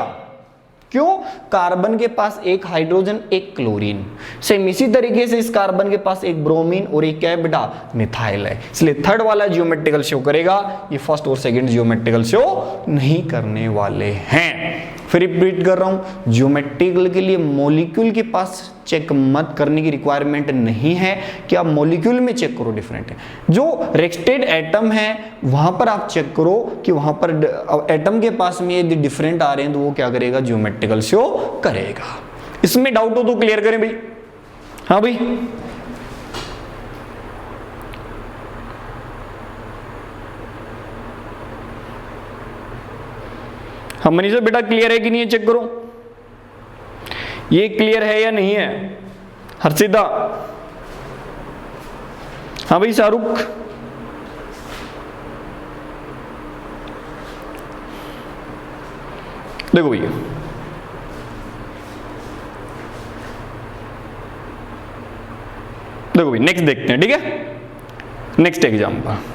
क्यों, कार्बन के पास एक हाइड्रोजन एक क्लोरीन, सेम इसी तरीके से इस कार्बन के पास एक ब्रोमीन और एक क्या है बेटा, मिथाइल है, इसलिए थर्ड वाला ज्योमेट्रिकल शो करेगा, ये फर्स्ट और सेकंड ज्योमेट्रिकल शो नहीं करने वाले हैं। फिर रिपीट कर रहा हूं, ज्योमेट्रिकल के लिए मॉलिक्यूल के पास चेक मत करने की रिक्वायरमेंट नहीं है कि आप मॉलिक्यूल में चेक करो डिफरेंट है, जो रेस्टेड एटम है वहां पर आप चेक करो कि वहां पर एटम के पास में यदि डिफरेंट आ रहे हैं तो वो क्या करेगा, ज्योमेट्रिकल शो करेगा। इसमें डाउट हो तो क्लियर करें भाई, हाँ भाई। हम मनीषा बेटा क्लियर है कि नहीं है, चेक करो ये क्लियर है या नहीं है। हर्षिता, हाँ भाई। शाहरुख, देखो भैया देखो भाई नेक्स्ट देखते हैं, ठीक है। नेक्स्ट एग्जाम्पल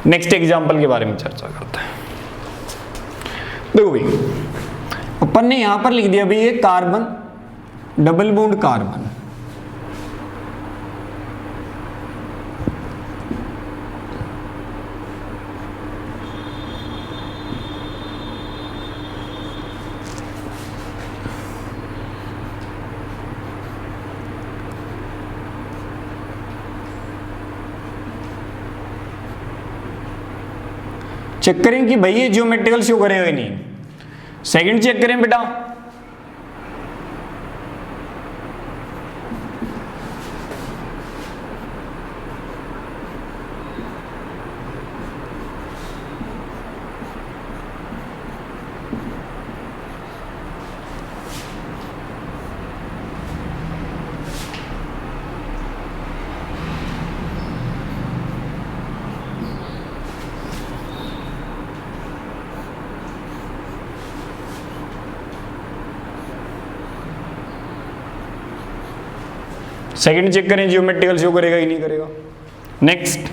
नेक्स्ट एग्जांपल के बारे में चर्चा करते हैं। देखो भाई, अपन ने यहां पर लिख दिया भाई ये carbon, double bond carbon, check करें कि भाई ये ज्योमेट्रिकल शो करेगा कि नहीं। सेकंड चेक करें बेटा, सेकंड चेक करें ज्योमेट्रिकल शो करेगा कि नहीं करेगा। नेक्स्ट,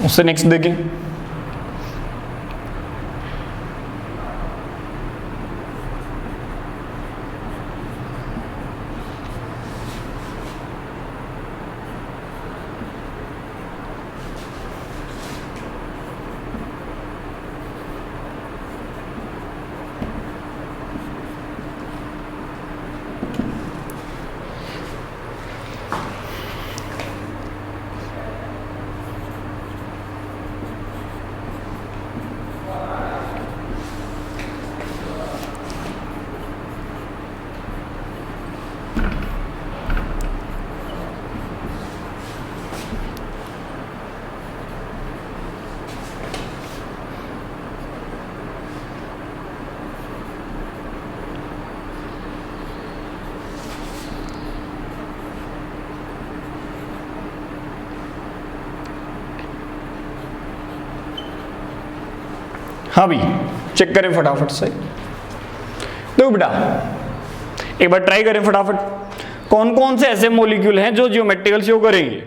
उससे नेक्स्ट देखें, हाँ भी चेक करें फटाफट से। देखो बेटा, एक बार ट्राई करें फटाफट, कौन कौन से ऐसे मॉलिक्यूल हैं जो ज्योमेट्रिकल शो करेंगे।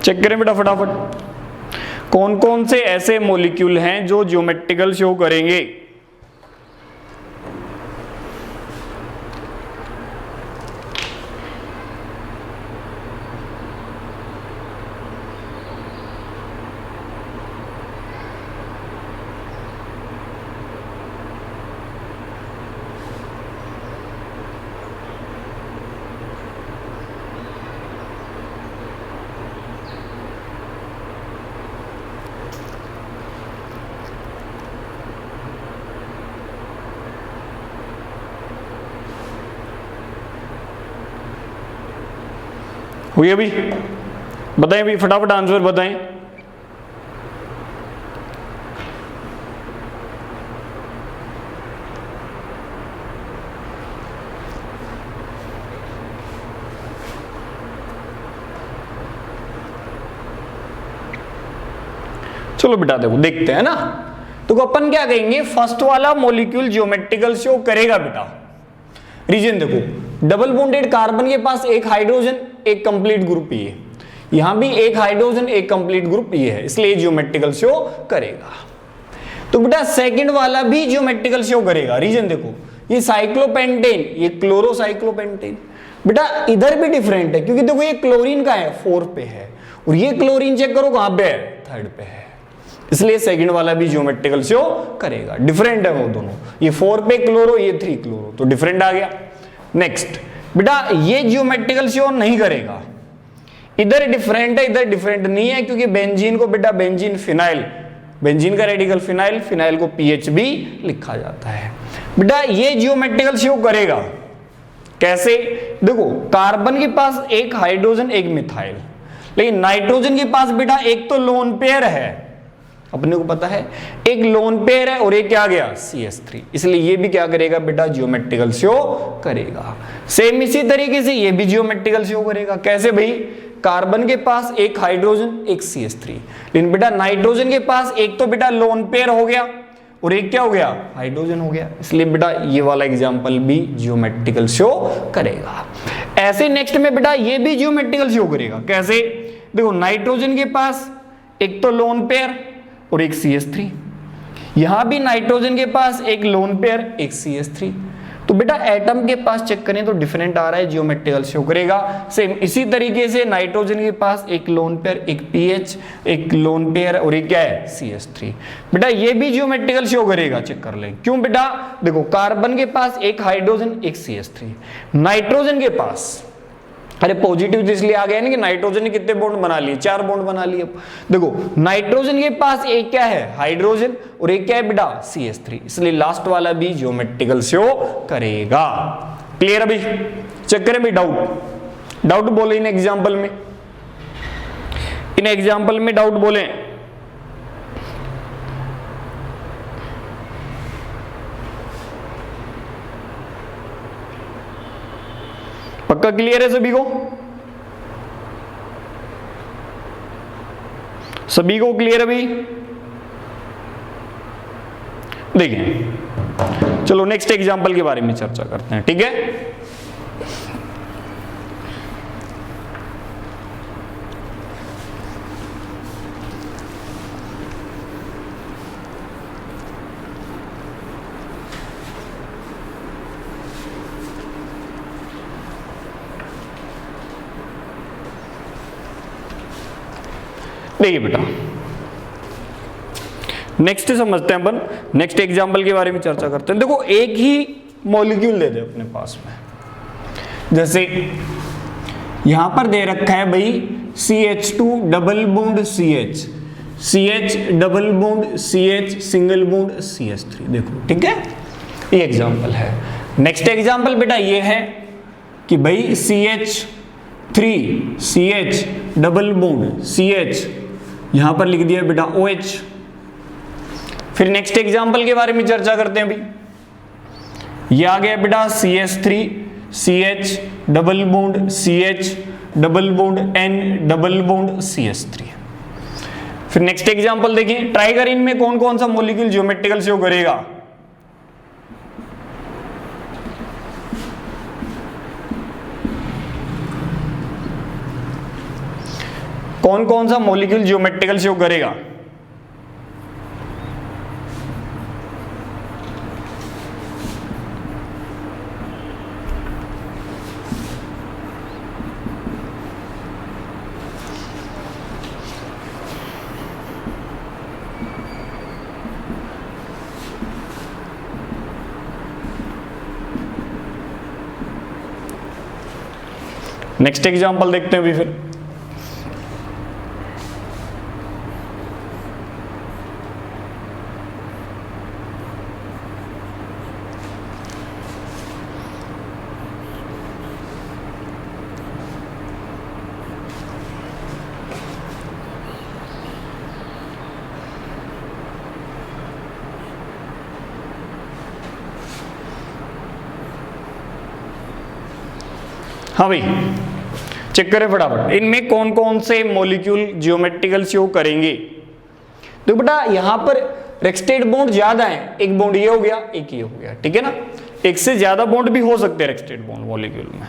चेक करें बेटा फटाफट, कौन कौन से ऐसे मॉलिक्यूल हैं जो ज्योमेट्रिकल शो करेंगे। हुई अभी, बताएं अभी फटाफट आंसर बताएं। चलो बेटा देखो, देखते हैं ना। तो अपन क्या कहेंगे, फर्स्ट वाला मॉलिक्यूल ज्योमेट्रिकल शो करेगा बेटा। रीजन देखो, डबल बॉन्डेड कार्बन के पास एक हाइड्रोजन, एक कंप्लीट ग्रुप ये, यहां भी एक हाइड्रोजन एक कंप्लीट ग्रुप ये है, इसलिए ज्योमेट्रिकल शो करेगा। तो बेटा सेकंड वाला भी ज्योमेट्रिकल शो करेगा। रीजन देखो, ये साइक्लोपेंटेन, ये क्लोरोसाइक्लोपेंटेन। बेटा इधर भी डिफरेंट है, क्योंकि देखो ये क्लोरीन का है 4 पे है, और ये क्लोरीन चेक करो कहां पे है, 3rd पे है, इसलिए सेकंड वाला भी ज्योमेट्रिकल शो करेगा। डिफरेंट है वो दोनों, ये 4 पे क्लोरो, ये 3 क्लोरो, तो डिफरेंट आ गया। नेक्स्ट बेटा, ये ज्योमेट्रिकल शो नहीं करेगा, इधर डिफरेंट है, इधर डिफरेंट नहीं है, क्योंकि बेंजीन को बेटा बेंजीन फिनाइल, बेंजीन का रेडिकल फिनाइल, फिनाइल को पीएच भी लिखा जाता है। बेटा ये ज्योमेट्रिकल शो करेगा कैसे, देखो कार्बन के पास एक हाइड्रोजन एक मिथाइल, लेकिन नाइट्रोजन के पास बेटा एक तो लोन पेयर है अपने को पता है एक लोन पेयर है और एक क्या आ गया CH3, इसलिए ये भी क्या करेगा बेटा जियोमेट्रिकल शो करेगा। सेम इसी तरीके से ये भी जियोमेट्रिकल शो करेगा। कैसे भाई, कार्बन के पास एक हाइड्रोजन एक CH3, लेकिन बेटा नाइट्रोजन के पास एक तो बेटा लोन पेयर हो गया और एक क्या हो गया हाइड्रोजन हो गया, इसलिए बेटा ये वाला एग्जांपल भी जियोमेट्रिकल शो करेगा। ऐसे नेक्स्ट में बेटा ये भी जियोमेट्रिकल शो करेगा। कैसे, देखो नाइट्रोजन के पास एक तो लोन पेयर और एक CH3, यहां भी नाइट्रोजन के पास एक लोन पेयर एक CH3, तो बेटा एटम के पास चेक करें तो डिफरेंट आ रहा है, जियोमेट्रिकल शो करेगा। सेम इसी तरीके से नाइट्रोजन के पास एक लोन पेयर एक PH, एक लोन पेयर और एक क्या है CH3, बेटा ये भी जियोमेट्रिकल शो करेगा, चेक कर लें। क्यों बेटा, देखो कार्बन के पास एक हाइड्रोजन एक CH3, नाइट्रोजन के पास, अरे पॉजिटिव इसलिए आ गया ना कि नाइट्रोजन ने कितने बॉन्ड बना लिए, 4 बॉन्ड बना लिए। देखो नाइट्रोजन के पास एक क्या है हाइड्रोजन और एक क्या है बेटा CH3, इसलिए लास्ट वाला भी जियोमेट्रिकल शो करेगा। क्लियर अभी, चेक करें भाई डाउट बोले इन एग्जांपल में, इन एग्जांपल में डाउट बोले। पक्का क्लियर है सभी को, सभी को क्लियर है भाई। देखिए चलो नेक्स्ट एग्जांपल के बारे में चर्चा करते हैं, ठीक है। देखिए बेटा नेक्स्ट समझते हैं अपन, नेक्स्ट एग्जांपल के बारे में चर्चा करते हैं। देखो एक ही मॉलिक्यूल दे दे अपने पास में, जैसे यहां पर दे रखा है भाई CH2 double bond CH, CH double bond CH single bond CH3, देखो ठीक है, ये एग्जांपल है। नेक्स्ट एग्जांपल बेटा ये है कि भाई CH3 CH double bond CH, यहां पर लिख दिया बेटा OH। फिर नेक्स्ट एग्जांपल के बारे में चर्चा करते हैं अभी। ये आ गया बेटा CH3 CH double bond CH double bond N double bond CH3। फिर नेक्स्ट एग्जांपल देखिए, ट्राई करें इनमें कौन कौन सा मॉलिक्यूल ज्योमेट्रिकल शो करेगा। कौन कौन सा मॉलिक्यूल ज्योमेट्रिकल शो करेगा। नेक्स्ट एग्जांपल देखते हैं अभी फिर। हाँ भाई चेक करें फटाफट, इनमें कौन कौन से मॉलिक्यूल जियोमेट्रिकल शो करेंगे। तो बेटा यहां पर रेक्सटेड बॉन्ड ज्यादा है, एक बॉन्ड ये हो गया एक ये हो गया, ठीक है ना, एक से ज्यादा बॉन्ड भी हो सकते हैं रेक्सटेड बॉन्ड मॉलिक्यूल में।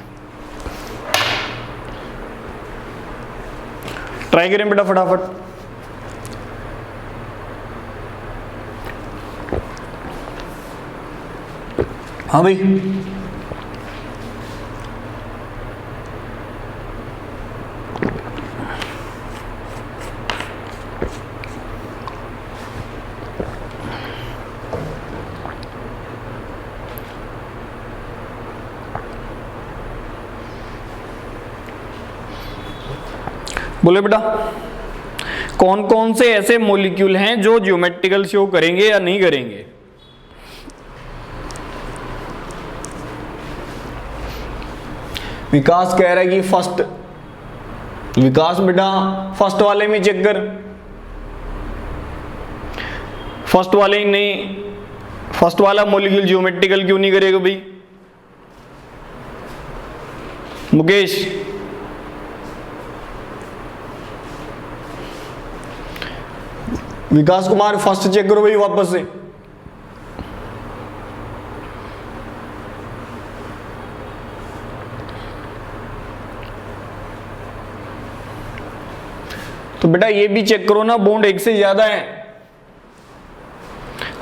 ट्राई करें बेटा फटाफट। हाँ भाई बोले बेटा कौन कौन से ऐसे मॉलिक्यूल हैं जो ज्योमेट्रिकल शो करेंगे या नहीं करेंगे। विकास कह रहा है कि फर्स्ट, विकास बेटा फर्स्ट वाले में चेक कर। फर्स्ट वाले ही नहीं, फर्स्ट वाला मॉलिक्यूल ज्योमेट्रिकल क्यों नहीं करेगा भाई मुकेश? विकास कुमार फर्स्ट चेक करो भाई वापस से। तो बेटा ये भी चेक करो ना, बॉन्ड एक से ज्यादा है।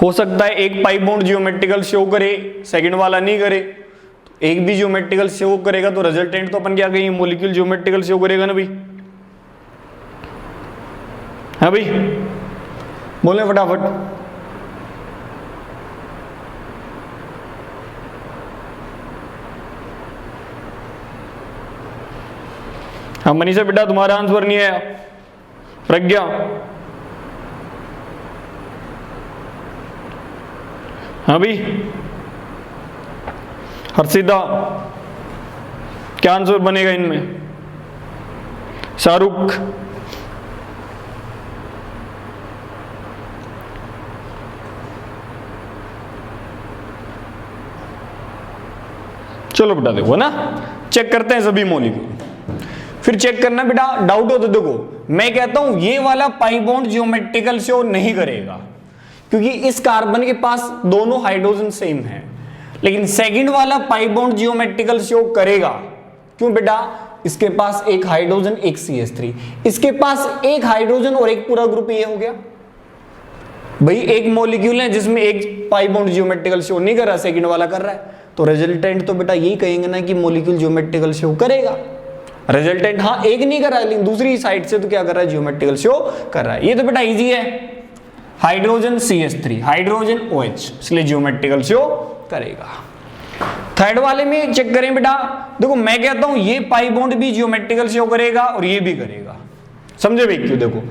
हो सकता है एक पाई बॉन्ड जियोमेट्रिकल शो करे, सेकंड वाला नहीं करे। तो एक भी जियोमेट्रिकल शो करेगा तो रिजल्टेंट तो अपन क्या कहेंगे, मॉलिक्यूल जियोमेट्रिकल शो करेगा ना भाई। हाँ भाई बोले फटाफट। हाँ मनीषा बेटा तुम्हारा आंसर नहीं आया। प्रज्ञा, हाँ भाई। हर्षिता, क्या आंसर बनेगा इनमें? शाहरुख, चलो बेटा देखो ना, चेक करते हैं सभी मॉलिक्यूल। फिर चेक करना बेटा, डाउट हो तो देखो मैं कहता हूं ये वाला पाई बॉन्ड जियोमेट्रिकल शो नहीं करेगा क्योंकि इस कार्बन के पास दोनों हाइड्रोजन सेम है, लेकिन सेकंड वाला पाई बॉन्ड जियोमेट्रिकल शो करेगा। क्यों बेटा? इसके पास एक हाइड्रोजन एक CH3, इसके पास एक हाइड्रोजन और एक पूरा ग्रुप ये हो गया भाई। एक मॉलिक्यूल है जिसमें एक पाई बॉन्ड जियोमेट्रिकल शो नहीं कर रहा, सेकंड वाला कर रहा है, तो रिजल्टेंट तो बेटा यही कहेंगे ना कि मॉलिक्यूल जियोमेट्रिकल शो करेगा। रिजल्टेंट हाँ एक नहीं कर रहा है, लेकिन दूसरी साइड से तो क्या कर रहा है, जियोमेट्रिकल शो कर रहा है। ये तो बेटा इजी है, हाइड्रोजन CH3, हाइड्रोजन OH, इसलिए जियोमेट्रिकल शो करेगा। थर्ड वाले में चेक करें बेटा, देखो मैं कहता हूं ये पाई बॉन्ड भी जियोमेट्रिकल शो करेगा और ये भी करेगा। समझे भाई क्यों? देखो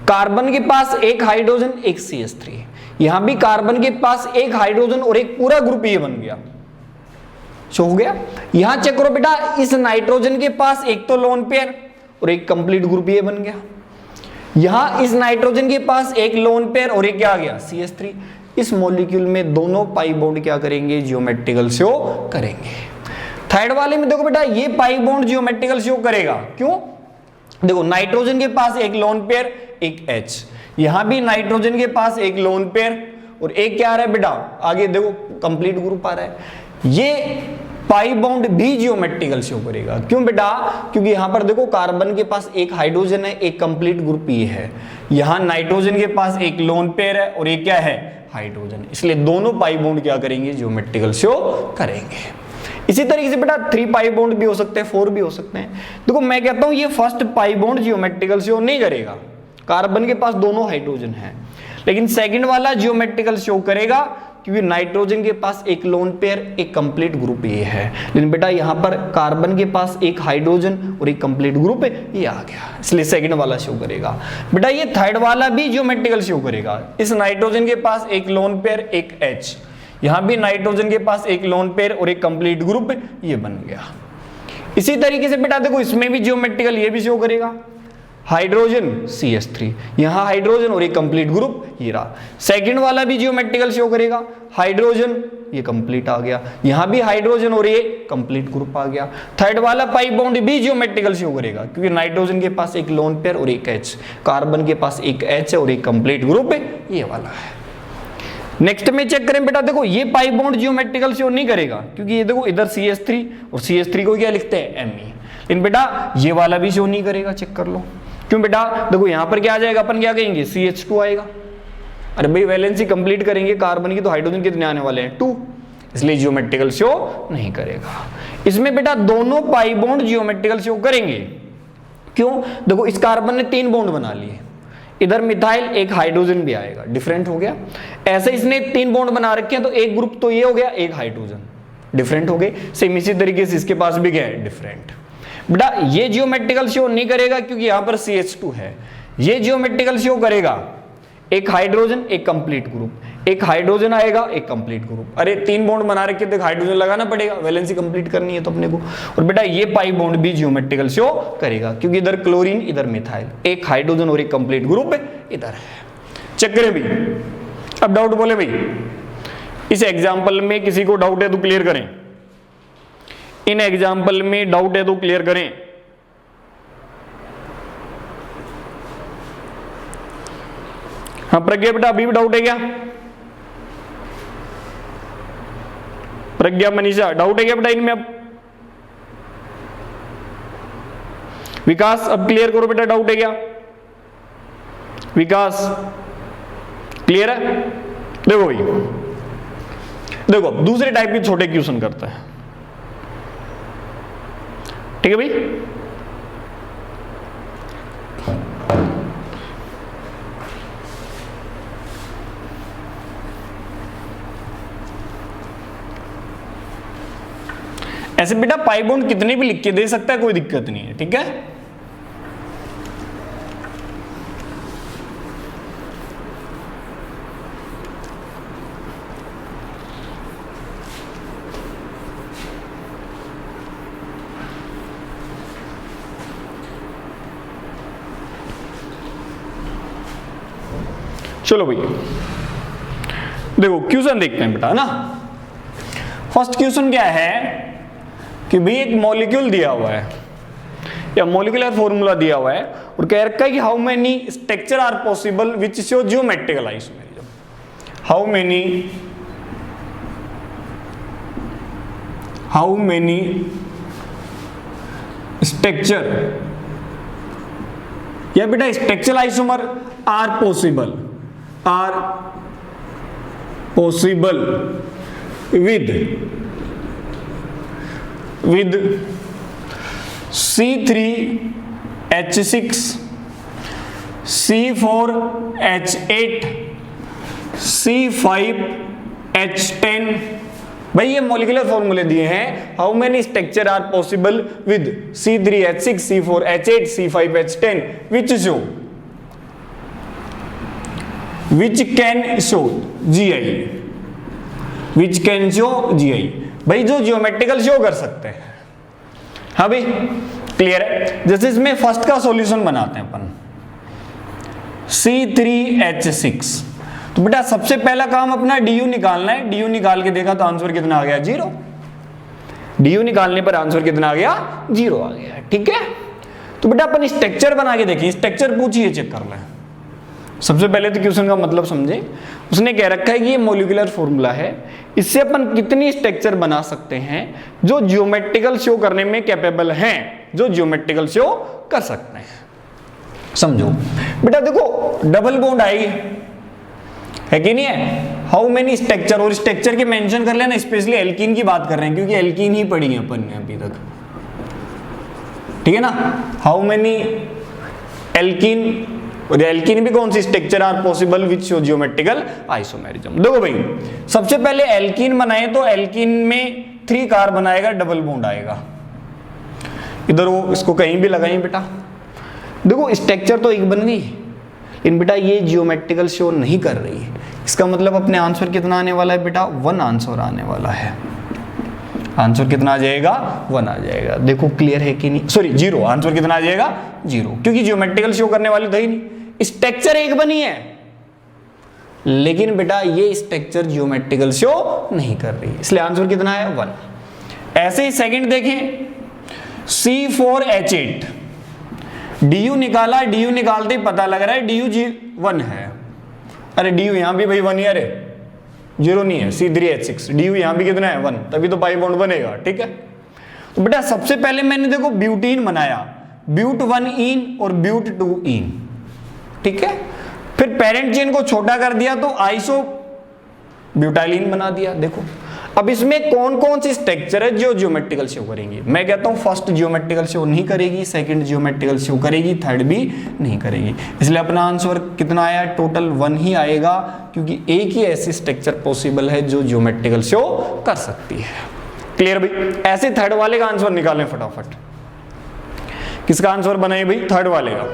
कार्बन के पास एक हाइड्रोजन एक CH3, यहां भी कार्बन के पास एक हाइड्रोजन और एक पूरा ग्रुप ये बन गया, शो हो गया। यहां चेक करो बेटा, इस नाइट्रोजन के पास एक तो लोन पेयर और एक कंप्लीट ग्रुप ये बन गया। यहां इस नाइट्रोजन के पास एक लोन पेयर और एक क्या आ गया, CH3। इस मॉलिक्यूल में दोनों पाई बॉन्ड क्या करेंगे, जियोमेट्रिकल शो करेंगे। थर्ड वाले में देखो बेटा, ये पाई बॉन्ड जियोमेट्रिकल शो करेगा। क्यों? देखो नाइट्रोजन के पास एक लोन पेयर एक H, यहां भी नाइट्रोजन के पास एक लोन पेयर और एक क्या आ रहा है बेटा, आगे देखो कंप्लीट ग्रुप आ रहा है। ये पाई बॉन्ड भी जियोमेट्रिकल शो करेगा। क्यों बेटा? क्योंकि यहां पर देखो कार्बन के पास एक हाइड्रोजन है, एक कंप्लीट ग्रुप ये है, यहां नाइट्रोजन के पास एक लोन पेयर है और एक क्या है, हाइड्रोजन, इसलिए दोनों पाई बॉन्ड क्या करेंगे, जियोमेट्रिकल शो करेंगे। इसी तरीके से बेटा 3 पाई बॉन्ड भी हो सकते हैं, 4 भी हो सकते हैं। देखो मैं कहता हूं ये first pi bond geometrical show नहीं करेगा, कार्बन के पास दोनों हाइड्रोजन है, लेकिन सेकंड वाला जियोमेट्रिकल शो करेगा क्योंकि नाइट्रोजन के पास एक लोन पेयर एक कंप्लीट ग्रुप ये है, लेकिन बेटा यहां पर कार्बन के पास एक हाइड्रोजन और एक कंप्लीट ग्रुप ये आ गया, इसलिए सेकंड वाला शो करेगा। बेटा ये थर्ड वाला भी जियोमेट्रिकल शो करेगा। इस नाइट्रोजन के पास एक लोन पेयर एक H, यहां भी नाइट्रोजन के पास एक लोन पेयर और एक कंप्लीट ग्रुप ये बन गया। इसी तरीके से बेटा देखो इसमें भी जियोमेट्रिकल ये भी शो करेगा, हाइड्रोजन CH3, यहां हाइड्रोजन और एक कंप्लीट ग्रुप ये रहा। सेकंड वाला भी जियोमेट्रिकल शो करेगा, हाइड्रोजन ये कंप्लीट आ गया, यहां भी हाइड्रोजन और ये कंप्लीट ग्रुप आ गया। थर्ड वाला पाई बॉन्ड भी जियोमेट्रिकल शो करेगा क्योंकि नाइट्रोजन के पास एक लोन पेयर और एक H, कार्बन के पास एक H और एक कंप्लीट ग्रुप ये वाला है। नेक्स्ट में चेक करें बेटा, देखो ये पाई बॉन्ड जियोमेट्रिकल शो नहीं करेगा क्योंकि ये देखो इधर CH3 और CH3 को क्या लिखते हैं, Me, लेकिन बेटा ये वाला भी शो नहीं करेगा, चेक कर लो। क्यों बेटा? देखो यहां पर क्या आ जाएगा, अपन क्या कहेंगे, CH2 आएगा। अरे भाई वैलेंसी कंप्लीट करेंगे कार्बन की तो हाइड्रोजन कितने आने वाले हैं, 2, इसलिए जियोमेट्रिकल शो नहीं करेगा। इसमें बेटा दोनों पाई बॉन्ड जियोमेट्रिकल शो करेंगे। क्यों? देखो इस कार्बन ने 3 बॉन्ड बना लिए, इधर मिथाइल एक हाइड्रोजन भी आएगा, डिफरेंट हो गया। ऐसे इसने 3 बॉन्ड बना रखे हैं तो एक ग्रुप तो ये हो गया, एक हाइड्रोजन डिफरेंट हो गए। सेम इसी तरीके से इसके पास भी क्या है, डिफरेंट। बेटा ये जियोमेट्रिकल शो नहीं करेगा क्योंकि यहां पर CH2 है। ये जियोमेट्रिकल शो करेगा, एक हाइड्रोजन एक कंप्लीट ग्रुप, एक हाइड्रोजन आएगा एक कंप्लीट ग्रुप। अरे 3 बॉन्ड बना रखे तो हाइड्रोजन लगाना पड़ेगा, वैलेंसी कंप्लीट करनी है तो अपने को। और बेटा ये पाई बॉन्ड भी जियोमेट्रिकल शो करेगा क्योंकि इधर क्लोरीन इधर मिथाइल, एक हाइड्रोजन और एक कंप्लीट ग्रुप इधर है। चेक करें भी, अब डाउट बोले भाई, इस एग्जाम्पल में किसी को डाउट है तो क्लियर करें, इन एग्जाम्पल में डाउट है तो क्लियर करें। हाँ प्रज्ञा बेटा, अभी भी डाउट है क्या? प्रज्ञा, मनीषा, डाउट है क्या बेटा इनमें? अब विकास, अब क्लियर करो बेटा, डाउट है क्या? विकास क्लियर है? देखो भाई, देखो दूसरे टाइप के छोटे क्वेश्चन करता है, ठीक है भाई। ऐसे बेटा पाई बॉन्ड कितने भी लिख के दे सकता है, कोई दिक्कत नहीं है, ठीक है। चलो भाई देखो क्वेश्चन देखते हैं बेटा, है ना। फर्स्ट क्वेश्चन क्या है कि भाई एक मॉलिक्यूल दिया हुआ है या मॉलिक्यूलर फॉर्मूला दिया हुआ है और कह रखा है कि how many structure are possible which show geometrical isomerism. How many structure या बेटा structural isomer are possible with C3H6 C4H8 C5H10। भाई ये मॉलिक्यूलर फॉर्मूले दिए हैं, how many structure are possible with C3H6 C4H8 C5H10 which can show GI, भाई जो geometrical show कर सकते हैं। हाँ भाई क्लियर है। जैसे इसमें फर्स्ट का सॉल्यूशन बनाते हैं अपन, C3H6, तो बेटा सबसे पहला काम अपना DU निकालना है। DU निकाल के देखा तो आंसर कितना आ गया? 0। DU निकालने पर आंसर कितना आ गया? 0 आ गया, ठीक है। तो बेटा अपन स्ट्रक्चर बना के देखिए, स्ट्रक्चर पूछिए, चेक कर लें। सबसे पहले तो क्वेश्चन का मतलब समझे, उसने कह रखा है कि ये मॉलिक्यूलर फॉर्मूला है, इससे अपन कितनी स्ट्रक्चर बना सकते हैं जो जियोमेट्रिकल शो करने में कैपेबल हैं, जो जियोमेट्रिकल शो कर सकते हैं। समझो बेटा, देखो डबल बॉन्ड आएगी, है कि नहीं है। हाउ मेनी स्ट्रक्चर, और स्ट्रक्चर के मेंशन कर लेना, स्पेशली एल्कीन की बात कर रहे हैं क्योंकि एल्कीन ही पढ़ी है अपन ने अभी तक, ठीक है ना। हाउ मेनी एल्कीन, और एल्कीन भी कौन सी structure are possible which show geometrical isomerism. देखो भाई सबसे पहले एल्कीन बनाए तो एल्कीन में 3 कार्बन आएगा, डबल बॉन्ड आएगा इधर, वो इसको कहीं भी लगाइए बेटा। देखो स्ट्रक्चर तो एक बन गई, लेकिन बेटा ये जियोमेट्रिकल शो नहीं कर रही है। इसका मतलब अपने आंसर कितना आने वाला है बेटा? 1 आंसर आने वाला है। आंसर कितना आ जाएगा? 1 आ जाएगा। देखो क्लियर है कि नहीं? सॉरी 0। आंसर कितना आ जाएगा? 0, क्योंकि जियोमेट्रिकल शो करने वाली था ही नहीं। स्ट्रक्चर एक बनी है, लेकिन बेटा ये स्ट्रक्चर जियोमेट्रिकल शो नहीं कर रही, इसलिए आंसर कितना है? 1। ऐसे ही सेकंड देखें, C4H8, DU निकाला, DU निकालते ही पता लग रहा है DU 1 है। अरे DU यहां भी भाई 1 ही, अरे 0 नहीं है। C3H6 DU यहां भी कितना है? 1, तभी तो पाई बॉन्ड बनेगा, ठीक है। तो बेटा सबसे पहले मैंने देखो ब्यूटीन बनाया, ब्यूट 1 इन और ब्यूट 2 इन, ठीक है। फिर पेरेंट चेन को छोटा कर दिया तो आइसो ब्यूटाइलिन बना दिया। देखो अब इसमें कौन कौन सी स्ट्रक्चर है जो जियोमेट्रिकल शो करेंगी? मैं कहता हूं फर्स्ट जियोमेट्रिकल शो नहीं करेगी, सेकंड जियोमेट्रिकल शो करेगी, थर्ड भी नहीं करेगी। इसलिए अपना आंसर कितना आया? टोटल 1 ही आएगा, क्योंकि एक ही ऐसी स्ट्रक्चर पॉसिबल है जो जियोमेट्रिकल शो कर सकती है। क्लियर भाई? ऐसे थर्ड वाले का आंसर निकालें फटाफट। किसका आंसर बनाए भाई? थर्ड वाले का।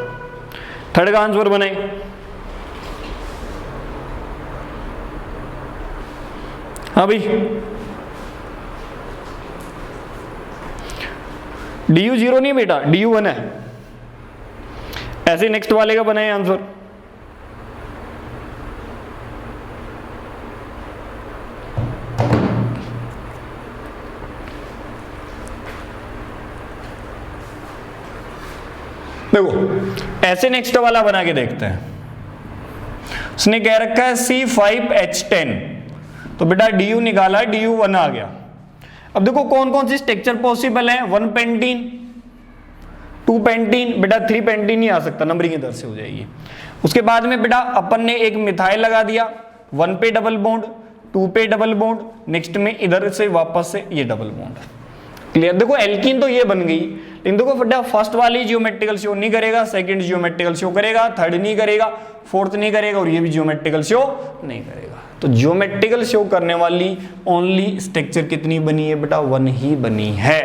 थर्ड का आंसर बनाए, हाँ भाई। DU 0 नहीं बेटा, DU 1 है। ऐसे नेक्स्ट वाले का बनाए आंसर। देखो ऐसे नेक्स्ट वाला बना के देखते हैं। उसने कह रखा है C5H10, तो बेटा DU निकाला, DU1 आ गया। अब देखो कौन कौन सी स्ट्रक्चर पॉसिबल है, 1 पेंटीन, 2 पेंटीन, बेटा 3 पेंटीन नहीं आ सकता, नंबरिंग इधर से हो जाएगी। उसके बाद में बेटा अपन ने एक मिथाइल लगा दिया, 1 पे डबल बॉन्ड, 2 पे डबल बॉन्ड, नेक्स्ट में इधर से वापस से ये डबल बॉन्ड। क्लियर? देखो एल्कीन तो ये बन गई, लेकिन देखो बेटा फर्स्ट वाली जियोमेट्रिकल शो नहीं करेगा, सेकंड जियोमेट्रिकल शो करेगा, थर्ड नहीं करेगा, फोर्थ नहीं करेगा, और ये भी जियोमेट्रिकल शो नहीं करेगा। तो जियोमेट्रिकल शो करने वाली ओनली स्ट्रक्चर कितनी बनी है बेटा, 1 ही बनी है।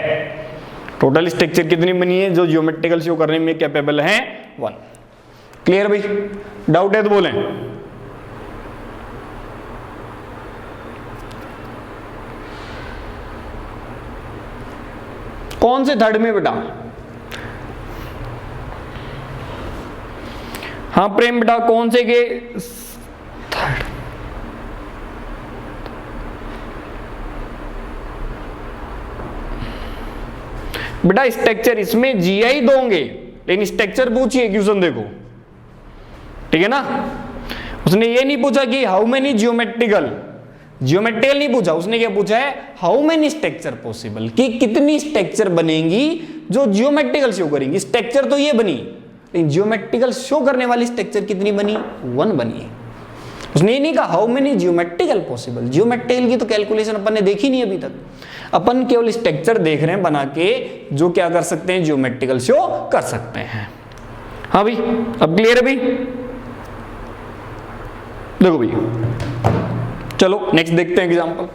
टोटल स्ट्रक्चर कितनी बनी है जो जियोमेट्रिकल शो करने में कैपेबल है, 1। क्लियर भाई? डाउट है तो बोलें। कौन से थर्ड में बेटा? हाँ प्रेम बेटा, कौन से के थर्ड? बेटा स्ट्रक्चर इसमें GI दोगे, लेकिन स्ट्रक्चर पूछिए क्वेश्चन देखो, ठीक है ना। उसने ये नहीं पूछा कि हाउ मेनी जियोमेट्रिकल नहीं पूछा, उसने क्या पूछा है, हाउ मेनी स्ट्रक्चर पॉसिबल, कि कितनी स्ट्रक्चर बनेंगी जो जियोमेट्रिकल शो करेंगी। स्ट्रक्चर तो ये बनी, लेकिन जियोमेट्रिकल शो करने वाली स्ट्रक्चर कितनी बनी, 1 बनी। उसने ये नहीं कहा how many geometrical possible, geometrical की तो कैलकुलेशन अपन ने देखी नहीं अभी तक, अपन केवल स्ट्रक्चर देख रहे हैं बना के जो क्या कर सकते हैं, जियोमेट्रिकल शो कर सकते हैं। हाँ भाई, अब क्लियर है भाई? देखो भाई, चलो नेक्स्ट देखते हैं एग्जांपल।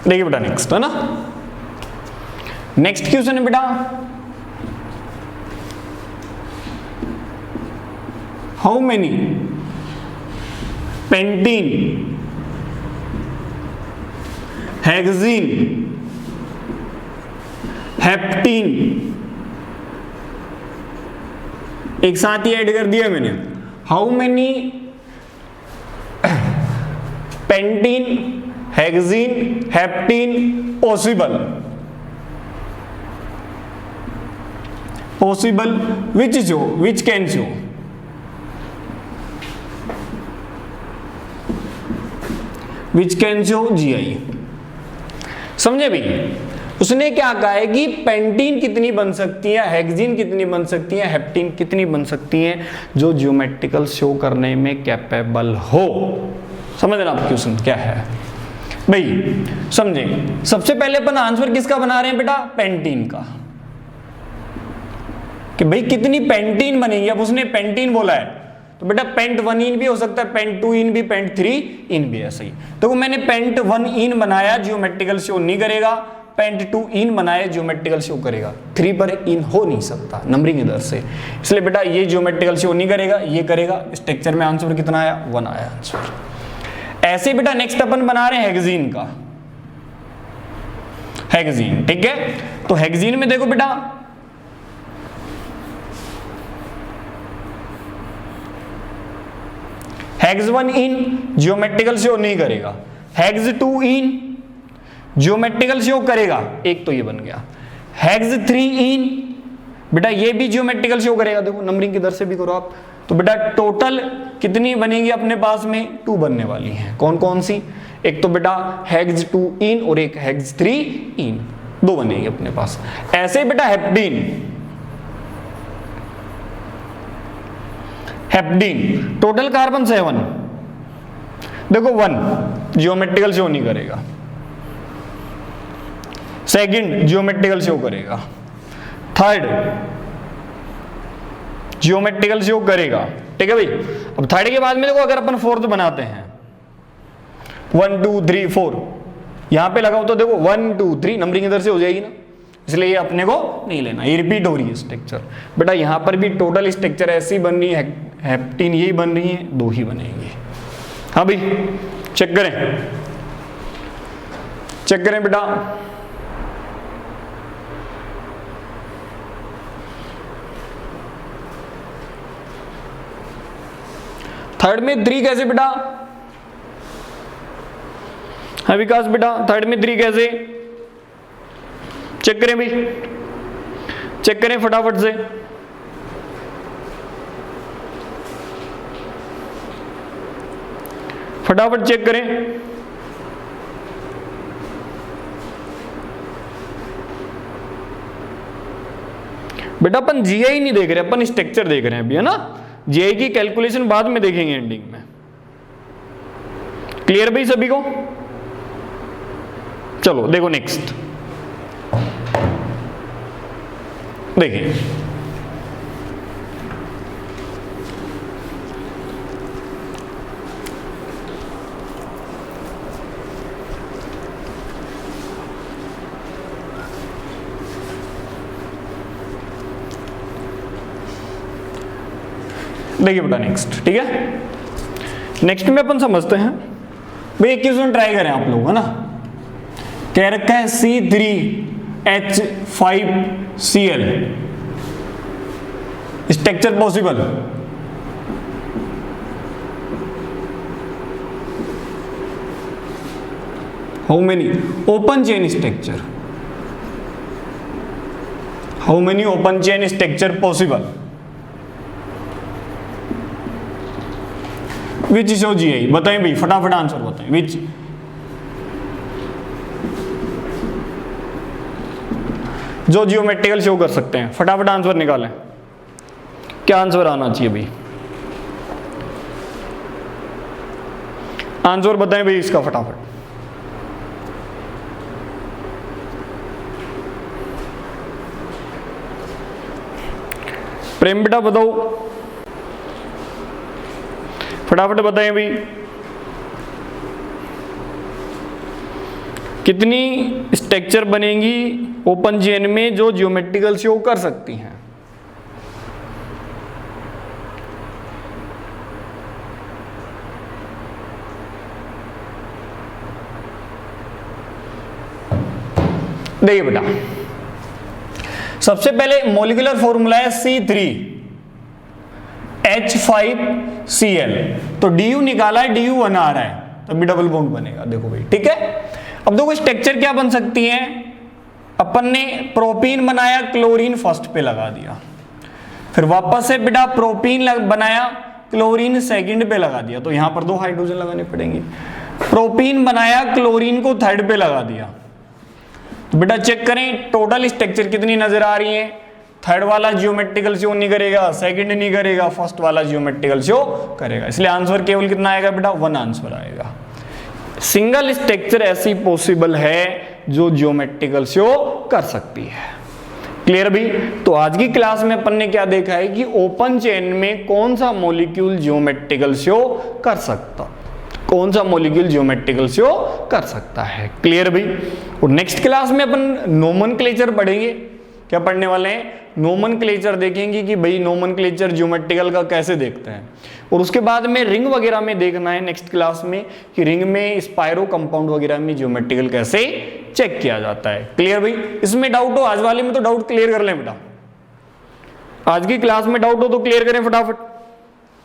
देखिए बेटा नेक्स्ट है ना, नेक्स्ट क्वेश्चन है बेटा, how many pentene, hexene, heptene एक साथ ही ऐड कर दिया मैंने, how many pentene, hexene, heptene possible which can show, which can show GI। समझे भाई? उसने क्या कहा है कि पेंटीन कितनी बन सकती है, हेक्सीन कितनी बन सकती है, हेप्टीन कितनी बन सकती है जो जियोमेट्रिकल शो करने में कैपेबल हो। समझ रहे आप क्वेश्चन क्या है भाई? समझे? सबसे पहले अपन आंसर किसका बना रहे हैं बेटा, पेंटीन का, कि भाई कितनी पेंटीन बनेगी। अब उसने पेंटीन बोला है तो बेटा पेंट 1 इन भी हो सकता है, पेंट 2 इन भी, पेंट 3 इन भी, ऐसा ही। तो मैंने पेंट 1 इन बनाया, जियोमेट्रिकल शो नहीं करेगा, पेंट 2 इन बनाया, जियोमेट्रिकल शो करेगा, 3 पर इन हो नहीं सकता, नंबरिंग इधर से, इसलिए बेटा ये जियोमेट्रिकल शो नहीं करेगा, ये करेगा। स्ट्रक्चर में आंसर कितना आया, 1 आया आंसर। ऐसे बेटा नेक्स्ट अपन बना रहे हैं हेक्सीन का, हेक्सीन, ठीक है। तो हेक्सीन में देखो बेटा, हेक्स 1 इन जियोमेट्रिकल शो नहीं करेगा, हेक्स 2 इन जियोमेट्रिकल शो करेगा, एक तो ये बन गया। हेक्स 3 इन बेटा ये भी जियोमेट्रिकल शो करेगा, देखो नंबरिंग किधर से भी करो आप। तो बेटा टोटल कितनी बनेगी अपने पास में, 2 बनने वाली हैं। कौन कौन सी? एक तो बेटा हेक्स 2 इन और एक हेक्स 3 इन, 2 बनेगी अपने पास। ऐसे बेटा हेप्टीन, हेप्टीन टोटल कार्बन 7, देखो 1 जियोमेट्रिकल शो नहीं करेगा, सेकंड जियोमेट्रिकल शो करेगा, थर्ड जियोमेट्रिकल शो करेगा, ठीक है भाई। अब थर्ड के बाद में देखो अगर अपन फोर्थ बनाते हैं, 1 2 3 4 यहां पे लगाओ तो देखो 1 2 3 नंबरिंग इधर से हो जाएगी ना, इसलिए ये अपने को नहीं लेना, ये रिपीट हो रही है स्ट्रक्चर। बेटा यहां पर भी टोटल स्ट्रक्चर ऐसी बन रही है, हेप्टीन यही बन रही है, 2 ही बनेंगे। हाँ भाई चेक करें, चेक करें बेटा। थर्ड में 3 कैसे बेटा? हाँ विकास बेटा, थर्ड में 3 कैसे? चेक करें भाई, चेक करें फटाफट से। फटाफट चेक करें। बेटा अपन जीआई नहीं देख रहे, अपन स्ट्रक्चर देख रहे हैं अभी, है ना। जीआई की कैलकुलेशन बाद में देखेंगे एंडिंग में। क्लियर भाई सभी को? चलो देखो नेक्स्ट, देखिए देखिए बेटा नेक्स्ट, ठीक है। नेक्स्ट में अपन समझते हैं भाई, एक क्वेश्चन ट्राई करें आप लोग, है ना। कह रखा है C3H5Cl structure possible. How many open chain structure, how many open chain structure possible which show GI? बताएं भाई, फटाफट आंसर बताएं। विच, जो जियोमेट्रिकल शो कर सकते हैं, फटाफट आंसर निकालें। क्या आंसर आना चाहिए भाई? आंसर बताएं भाई इसका फटाफट। प्रेम बेटा बताओ, फटाफट बताएं भाई। कितनी स्ट्रक्चर बनेंगी ओपन चेन में जो ज्योमेट्रिकल शो कर सकती हैं? देखिए बेटा, सबसे पहले मॉलिक्यूलर फॉर्मूला है C3H5Cl, तो DU निकाला है, DU बना आ रहा है, तभी डबल बॉन्ड बनेगा। देखो भाई, ठीक है। अब देखो स्ट्रक्चर क्या बन सकती है। अपन ने प्रोपीन बनाया, क्लोरीन फर्स्ट पे लगा दिया, फिर वापस से बेटा प्रोपीन बनाया, क्लोरीन सेकंड पे लगा दिया, तो यहां पर 2 हाइड्रोजन लगाने पड़ेंगे। प्रोपीन बनाया, क्लोरीन को थर्ड पे लगा दिया, तो बेटा चेक करें टोटल स्ट्रक्चर कितनी नजर आ रही है। थर्ड वाला जियोमेट्रिकल शो नहीं करेगा, सेकंड नहीं करेगा, फर्स्ट वाला जियोमेट्रिकल शो करेगा, इसलिए आंसर केवल कितना आएगा बेटा? 1 आंसर आएगा। सिंगल स्ट्रक्चर ऐसी पॉसिबल है जो जियोमेट्रिकल शो कर सकती है। क्लियर भी? तो आज की क्लास में अपन ने क्या देखा है कि ओपन चेन में कौन सा मॉलिक्यूल जियोमेट्रिकल शो कर सकता, कौन सा मॉलिक्यूल जियोमेट्रिकल शो कर सकता है। क्लियर भी? और नेक्स्ट क्लास में अपन नोमेनक्लेचर पढ़ेंगे। क्या पढ़ने वाले हैं? नोमेनक्लेचर देखेंगे कि भाई नोमेनक्लेचर ज्योमेट्रिकल का कैसे देखते हैं, और उसके बाद में रिंग वगैरह में देखना है नेक्स्ट क्लास में कि रिंग में स्पायरो कंपाउंड वगैरह में ज्योमेट्रिकल कैसे चेक किया जाता है। क्लियर भाई? इसमें डाउट हो, आज वाले में तो डाउट क्लियर कर लें बेटा। आज की क्लास में डाउट हो तो क्लियर करें फटाफट।